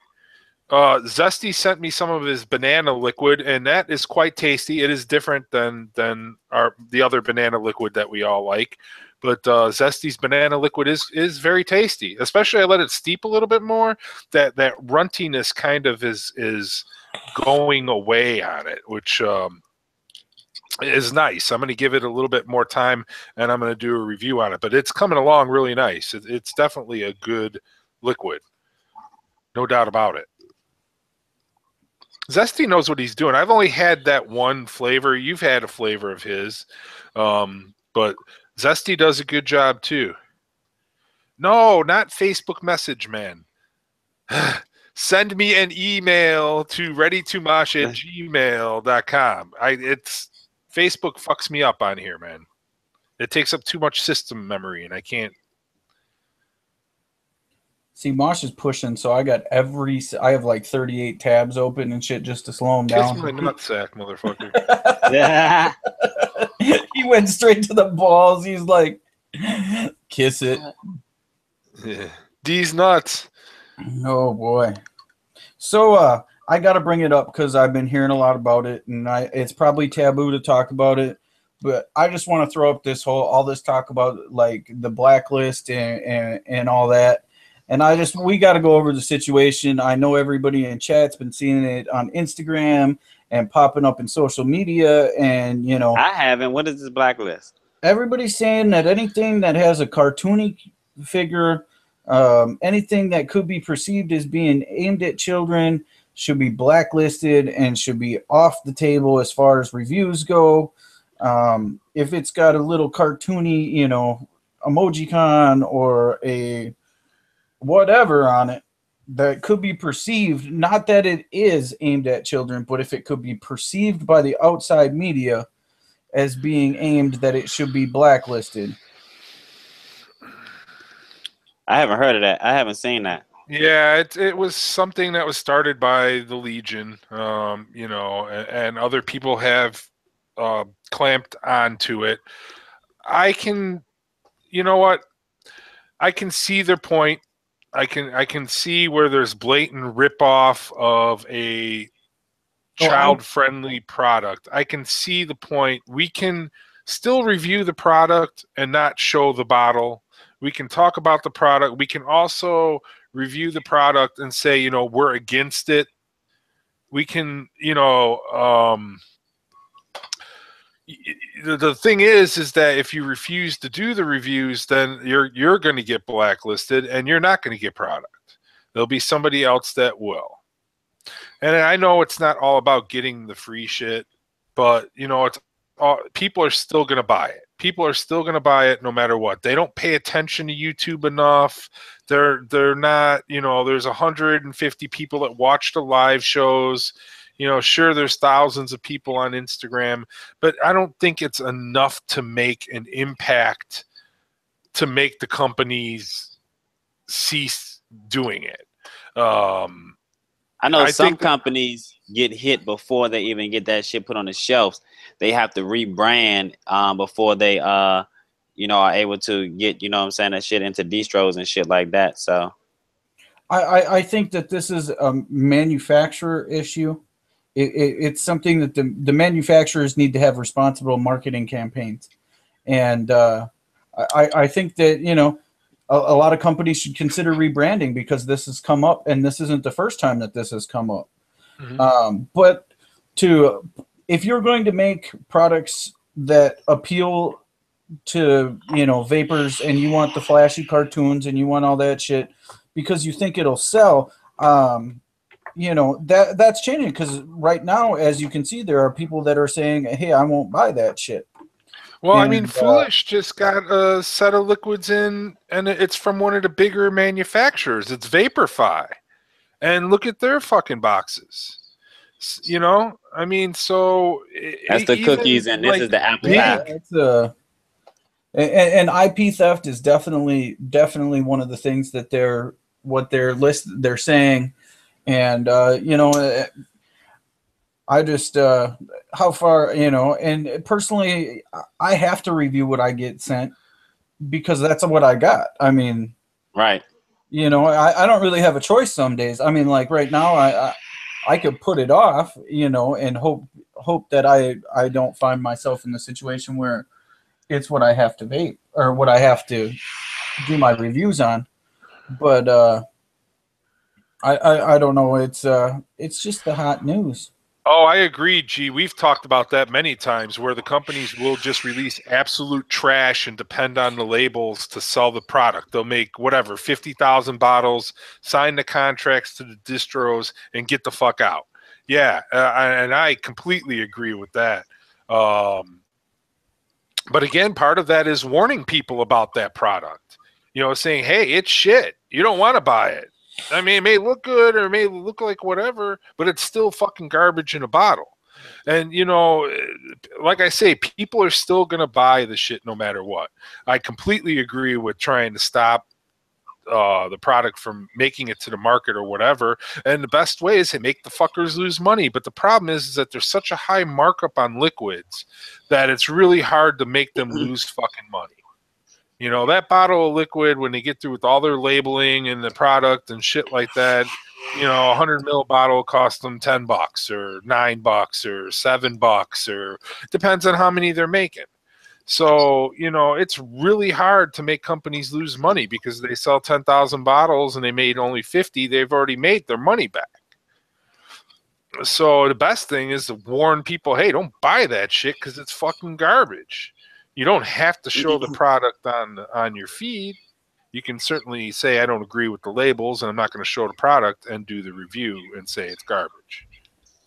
Zesty sent me some of his banana liquid, and that is quite tasty. It is different than the other banana liquid that we all like. But Zesty's banana liquid is very tasty. Especially I let it steep a little bit more. That runtiness kind of is going away on it, which is nice. I'm going to give it a little bit more time, and I'm going to do a review on it. But it's coming along really nice. It's definitely a good liquid. No doubt about it. Zesty knows what he's doing. I've only had that one flavor. You've had a flavor of his. But Zesty does a good job too. No, not Facebook message, man. Send me an email to readytomosh@gmail.com. It's Facebook fucks me up on here, man. It takes up too much system memory, and I can't. See, Mosh is pushing, so I have like 38 tabs open and shit just to slow him down. Kiss my nutsack, motherfucker. Yeah. He went straight to the balls. He's like, kiss it. Yeah. D's nuts. Oh boy. So I got to bring it up because I've been hearing a lot about it, and it's probably taboo to talk about it. But I just want to throw up all this talk about like the blacklist and all that. And we got to go over the situation. I know everybody in chat's been seeing it on Instagram and popping up in social media, and you know. I haven't. What is this blacklist? Everybody's saying that anything that has a cartoony figure, anything that could be perceived as being aimed at children, should be blacklisted and should be off the table as far as reviews go. If it's got a little cartoony, you know, emojicon or a whatever on it that could be perceived, not that it is aimed at children, but if it could be perceived by the outside media as being aimed, that it should be blacklisted. I haven't heard of that. I haven't seen that. Yeah, it was something that was started by the Legion, you know, and other people have clamped onto it. You know what? I can see their point. I can see where there's blatant ripoff of a child-friendly product. I can see the point. We can still review the product and not show the bottle. We can talk about the product. We can also review the product and say, you know, we're against it. We can, you know, the thing is that if you refuse to do the reviews, then you're going to get blacklisted and you're not going to get product. There'll be somebody else that will. And I know it's not all about getting the free shit, but you know, people are still going to buy it. People are still going to buy it no matter what. They don't pay attention to YouTube enough. They're not, you know, there's 150 people that watch the live shows. You know, sure, there's thousands of people on Instagram, but I don't think it's enough to make an impact to make the companies cease doing it. I know some companies get hit before they even get that shit put on the shelves. They have to rebrand before they, you know, are able to get, you know what I'm saying, that shit into distros and shit like that. So I think that this is a manufacturer issue. It's something that the manufacturers need to have responsible marketing campaigns. And I think that, you know, a lot of companies should consider rebranding because this has come up, and this isn't the first time that this has come up. Mm-hmm. But if you're going to make products that appeal to, you know, vapors, and you want the flashy cartoons and you want all that shit because you think it'll sell, you know, that's changing, because right now, as you can see, there are people that are saying, hey, I won't buy that shit. Well, I mean, Foolish just got a set of liquids in, and it's from one of the bigger manufacturers. It's Vaporfy. And look at their fucking boxes. You know, I mean, so that's the cookies, and this is the apple pie. It's and IP theft is definitely one of the things that they're saying, and you know, I just how far, you know, and personally, I have to review what I get sent because that's what I got. I mean, right. You know, I don't really have a choice some days. I mean, like right now, I could put it off, you know, and hope that I don't find myself in the situation where it's what I have to vape or what I have to do my reviews on. But I don't know. It's just the hot news. Oh, I agree, G. We've talked about that many times where the companies will just release absolute trash and depend on the labels to sell the product. They'll make whatever, 50,000 bottles, sign the contracts to the distros, and get the fuck out. Yeah, and I completely agree with that. But again, part of that is warning people about that product. You know, saying, hey, it's shit. You don't want to buy it. I mean, it may look good or it may look like whatever, but it's still fucking garbage in a bottle. And, you know, like I say, people are still going to buy the shit no matter what. I completely agree with trying to stop the product from making it to the market or whatever. And the best way is to make the fuckers lose money. But the problem is that there's such a high markup on liquids that it's really hard to make them lose fucking money. You know, that bottle of liquid, when they get through with all their labeling and the product and shit like that, you know, a 100 ml bottle costs them $10 or $9 or $7 or depends on how many they're making. So, you know, it's really hard to make companies lose money because they sell 10,000 bottles and they made only 50. They've already made their money back. So the best thing is to warn people, hey, don't buy that shit because it's fucking garbage. You don't have to show the product on your feed. You can certainly say, I don't agree with the labels and I'm not going to show the product and do the review and say it's garbage.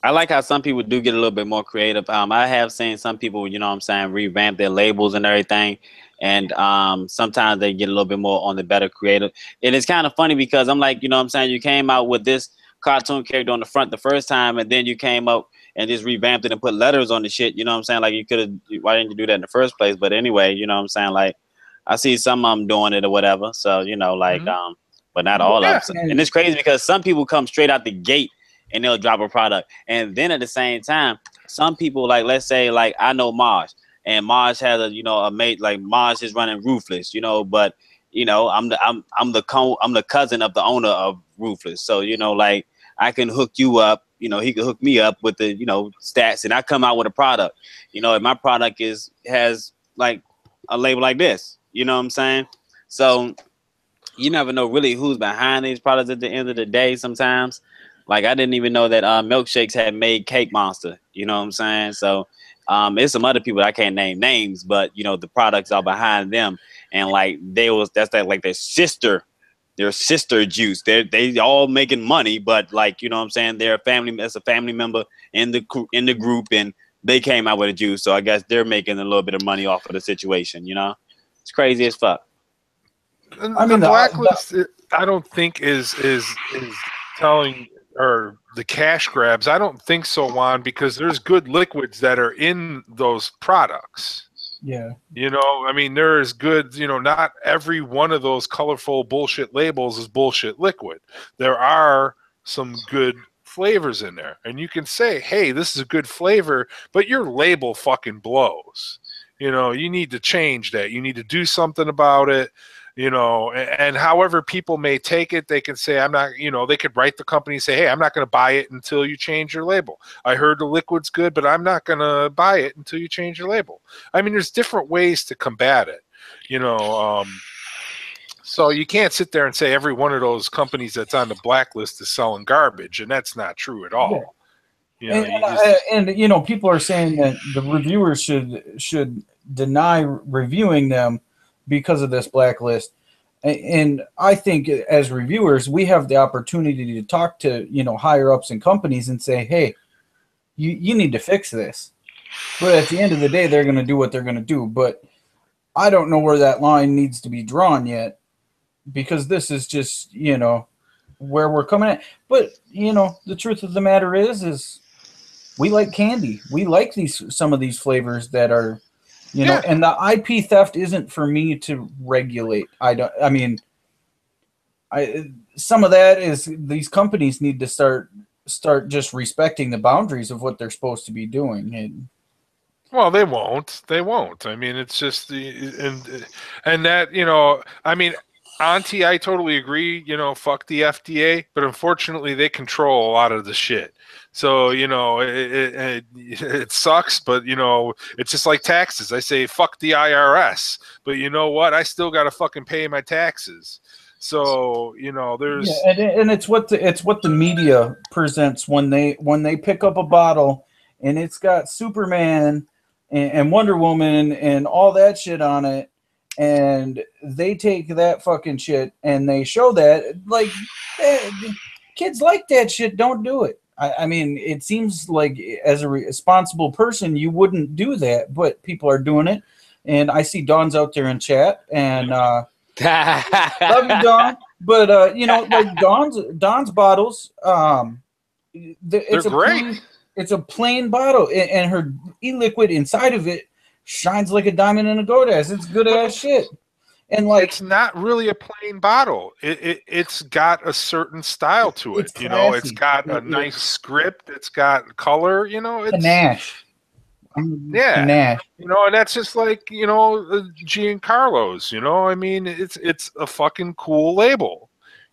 I like how some people do get a little bit more creative. I have seen some people, you know what I'm saying, revamp their labels and everything. And sometimes they get a little bit more on the better creative. And it's kind of funny because I'm like, you know what I'm saying, you came out with this cartoon character on the front the first time and then you came up and just revamped it and put letters on the shit, you know what I'm saying? Like you could have, why didn't you do that in the first place? But anyway, you know what I'm saying? Like I see some of them doing it or whatever. So, you know, like, but not all of them. And it's crazy because some people come straight out the gate and they'll drop a product. And then at the same time, some people, like, let's say, like, I know Maj and Maj has a, you know, a mate, like Maj is running Ruthless, you know, but, you know, I'm the cousin of the owner of Ruthless. So, you know, like I can hook you up. You know, he could hook me up with the, you know, stats and I come out with a product, you know, if my product has like a label like this, you know what I'm saying? So you never know really who's behind these products at the end of the day sometimes. Like I didn't even know that Milkshakes had made Cake Monster, you know what I'm saying? So there's some other people that I can't name names, but you know, the products are behind them. And like that's like their sister juice. They all making money, but like, you know what I'm saying, they're a family, as a family member in the group, and they came out with a juice. So I guess they're making a little bit of money off of the situation, you know? It's crazy as fuck. I mean, the blacklist, I don't think is telling, or the cash grabs. I don't think so, Juan, because there's good liquids that are in those products. Yeah. You know, I mean, there is good, you know, not every one of those colorful bullshit labels is bullshit liquid. There are some good flavors in there. And you can say, hey, this is a good flavor, but your label fucking blows. You know, you need to change that. You need to do something about it. You know, and however people may take it, they can say, I'm not, you know, they could write the company and say, hey, I'm not going to buy it until you change your label. I heard the liquid's good, but I'm not going to buy it until you change your label. I mean, there's different ways to combat it, you know. So you can't sit there and say every one of those companies that's on the blacklist is selling garbage, and that's not true at all. Yeah. You know, and you know, people are saying that the reviewers should deny reviewing them because of this blacklist. And I think as reviewers, we have the opportunity to talk to, you know, higher ups in companies and say, hey, you need to fix this. But at the end of the day, they're going to do what they're going to do. But I don't know where that line needs to be drawn yet, because this is just, you know, where we're coming at. But, you know, the truth of the matter is we like candy. We like some of these flavors that are, you know, and the IP theft isn't for me to regulate. I mean, some of that is these companies need to start just respecting the boundaries of what they're supposed to be doing. Well, they won't. They won't. I mean, it's just and that, you know, I mean, Auntie, I totally agree. You know, fuck the FDA, but unfortunately, they control a lot of the shit. So, you know, it sucks, but, you know, it's just like taxes. I say fuck the IRS, but you know what? I still got to fucking pay my taxes. So, you know, there's and it's what the media presents when they pick up a bottle and it's got Superman and Wonder Woman and all that shit on it, and they take that fucking shit and they show that, like, kids like that shit. Don't do it. I mean, it seems like as a responsible person you wouldn't do that, but people are doing it. And I see Dawn's out there in chat, and love you, Dawn. But you know, like Dawn's bottles, it's great. It's a plain bottle, and her e-liquid inside of it shines like a diamond in a gourd-ass. It's good ass shit. And like, it's not really a plain bottle. It's got a certain style to it. You know, it's got a nice script. It's got color. You know, it's panache. Yeah, panache. You know, and that's just like, you know, Giancarlo's. You know, I mean, it's a fucking cool label.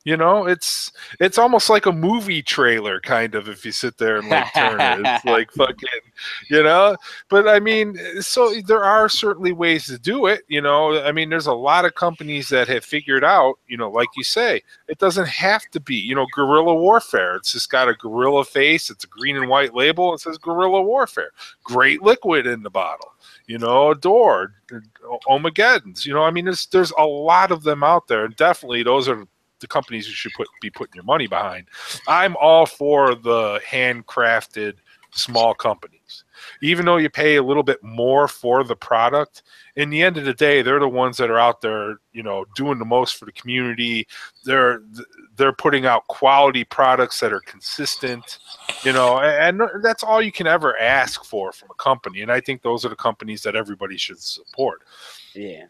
You know, it's almost like a movie trailer, kind of, if you sit there and like turn it. It's like fucking, you know. But I mean, so there are certainly ways to do it. You know, I mean, there's a lot of companies that have figured out, you know, like you say, it doesn't have to be, you know, guerrilla warfare. It's just got a gorilla face. It's a green and white label. It says guerrilla warfare. Great liquid in the bottle. You know, Adored, Omegaddons. You know, I mean, there's a lot of them out there, and definitely those are the companies you should be putting your money behind. I'm all for the handcrafted small companies. Even though you pay a little bit more for the product, in the end of the day, they're the ones that are out there, you know, doing the most for the community. They're putting out quality products that are consistent, you know, and that's all you can ever ask for from a company. And I think those are the companies that everybody should support. Yeah.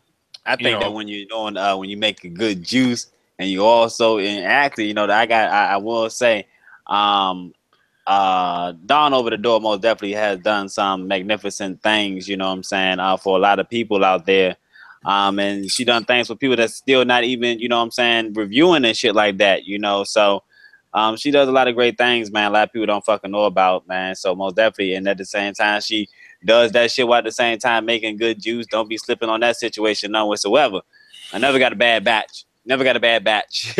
I think that when you're doing, when you make a good juice, and you also, and actually, you know, I will say, Dawn Over the Door most definitely has done some magnificent things, you know what I'm saying, for a lot of people out there. And she done things for people that's still not even, you know what I'm saying, reviewing and shit like that, you know. So she does a lot of great things, man. A lot of people don't fucking know about, man. So most definitely, and at the same time, she does that shit while at the same time making good juice. Don't be slipping on that situation none whatsoever. I never got a bad batch. Never got a bad batch.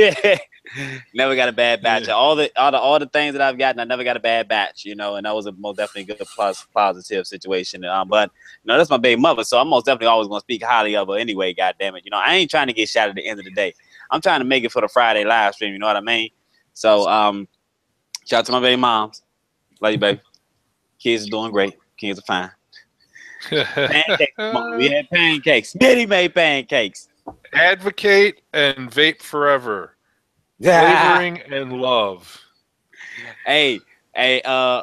Never got a bad batch. Yeah. All the things that I've gotten, I never got a bad batch, you know, and that was a most definitely good positive situation. But you know, that's my baby mother, so I'm most definitely always gonna speak highly of her anyway. God damn it, you know, I ain't trying to get shot at the end of the day. I'm trying to make it for the Friday live stream. You know what I mean? So shout out to my baby moms. Love you, baby. Kids are doing great. Kids are fine. Pancakes. We had pancakes. Smitty made pancakes. Advocate and vape forever. Flavoring and love. Hey, Ro,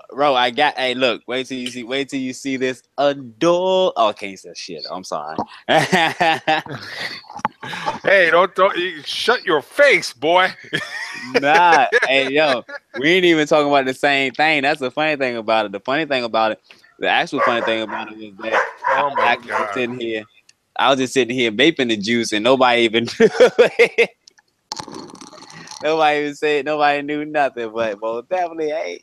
look, wait till you see this adore. Oh, I can't say shit. I'm sorry. Hey, don't shut your face, boy. Nah, hey, yo, we ain't even talking about the same thing. That's the funny thing about it. The actual funny thing about it was that I was just sitting here vaping the juice, and nobody even nobody knew nothing. But definitely, hey,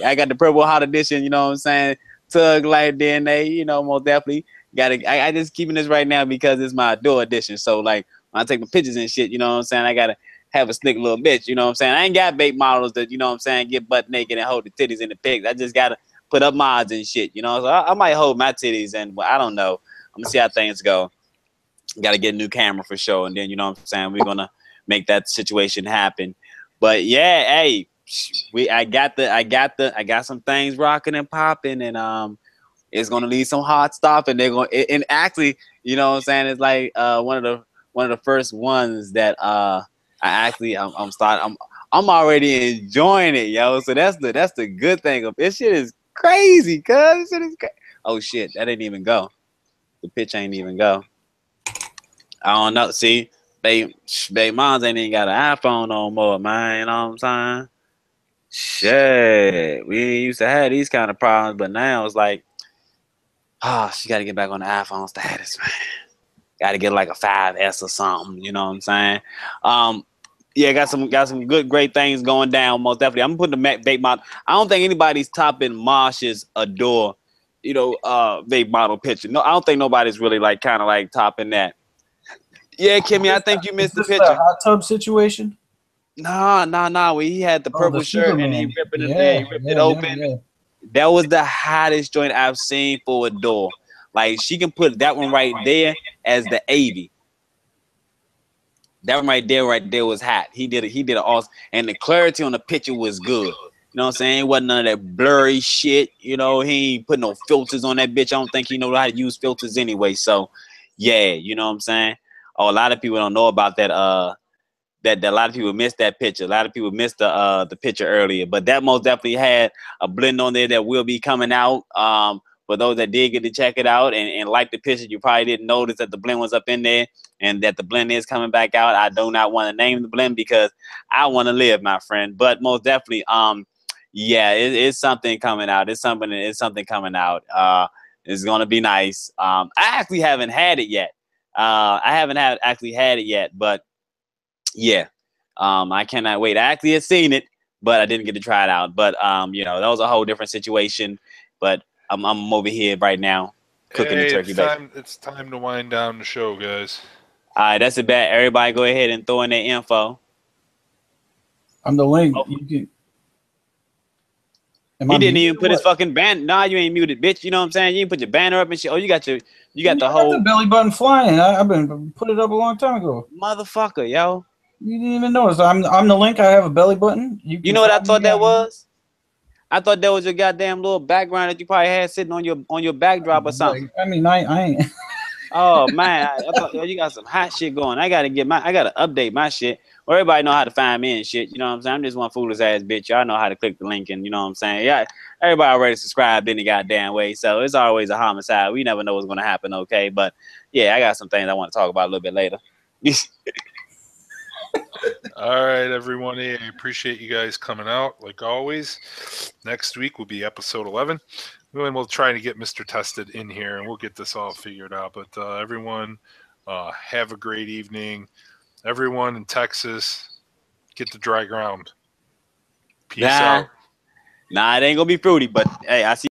I got the Purple Heart edition. You know what I'm saying? Tug Life DNA. You know, most definitely I just keeping this right now because it's my Adore edition. So like when I take my pictures and shit, you know what I'm saying? I gotta have a slick little bitch. You know what I'm saying? I ain't got vape models that, you know what I'm saying, get butt naked and hold the titties in the pics. I just gotta put up mods and shit, you know. So I might hold my titties, and I don't know. I'm gonna see how things go. Got to get a new camera for sure, and then, you know what I'm saying, we're gonna make that situation happen. But yeah, hey, I got some things rocking and popping, and it's gonna leave some hot stuff, and they're gonna and actually, you know what I'm saying, it's like one of the first ones that I'm I'm already enjoying it, yo. So that's the good thing of this shit is crazy, cuz this shit is oh shit, that didn't even go. The pitch ain't even go. I don't know. See, babe moms ain't even got an iPhone no more, man. You know what I'm saying? Shit. We ain't used to have these kind of problems, but now it's like, she gotta get back on the iPhone status, man. Gotta get like a 5S or something, you know what I'm saying? Yeah, got some good, great things going down, most definitely. I'm putting the vape model. I don't think anybody's topping Marsh's Adore, vape model picture. No, I don't think nobody's really like kind of like topping that. Yeah, Kimmy, I think you missed the picture. The hot tub situation? Nah. When he had the purple shirt and he ripped it open. Yeah. That was the hottest joint I've seen for Adore. Like she can put that one right there as the 80. That one right there was hot. He did it awesome, and the clarity on the picture was good. You know what I'm saying? It wasn't none of that blurry shit. You know, he ain't put no filters on that bitch. I don't think he know how to use filters anyway. So, yeah, you know what I'm saying? Oh, a lot of people don't know about that. That a lot of people missed that picture. A lot of people missed the picture earlier, but that most definitely had a blend on there that will be coming out. For those that did get to check it out and like the picture, you probably didn't notice that the blend was up in there and that the blend is coming back out. I do not want to name the blend because I want to live, my friend. But most definitely, yeah, it's something coming out. It's something coming out. It's gonna be nice. I actually haven't had it yet. Actually had it yet, but yeah, I cannot wait. I actually had seen it, but I didn't get to try it out. But that was a whole different situation. But I'm over here right now cooking the turkey bacon. It's time to wind down the show, guys. All right, that's a bet. Everybody go ahead and throw in their info. I'm the link. Oh. He didn't even put his fucking banner. Nah, you ain't muted, bitch. You know what I'm saying? You didn't put your banner up and shit. Oh, you got the whole belly button flying. I've been put it up a long time ago. Motherfucker, yo. You didn't even notice. I'm the link. I have a belly button. You know what I thought that was? I thought that was your goddamn little background that you probably had sitting on your backdrop or something. I mean, I ain't. Oh man, I thought you got some hot shit going. I gotta update my shit. Well, everybody know how to find me and shit. You know what I'm saying? I'm just one foolish ass bitch. Y'all know how to click the link and you know what I'm saying? Yeah, everybody already subscribed any goddamn way. So it's always a homicide. We never know what's gonna happen, okay? But yeah, I got some things I want to talk about a little bit later. All right, everyone. I appreciate you guys coming out, like always. Next week will be episode 11. And we'll try to get Mr. Tested in here, and we'll get this all figured out. But everyone, have a great evening. Everyone in Texas, get the dry ground. Peace out. Nah, it ain't going to be fruity, but hey, I see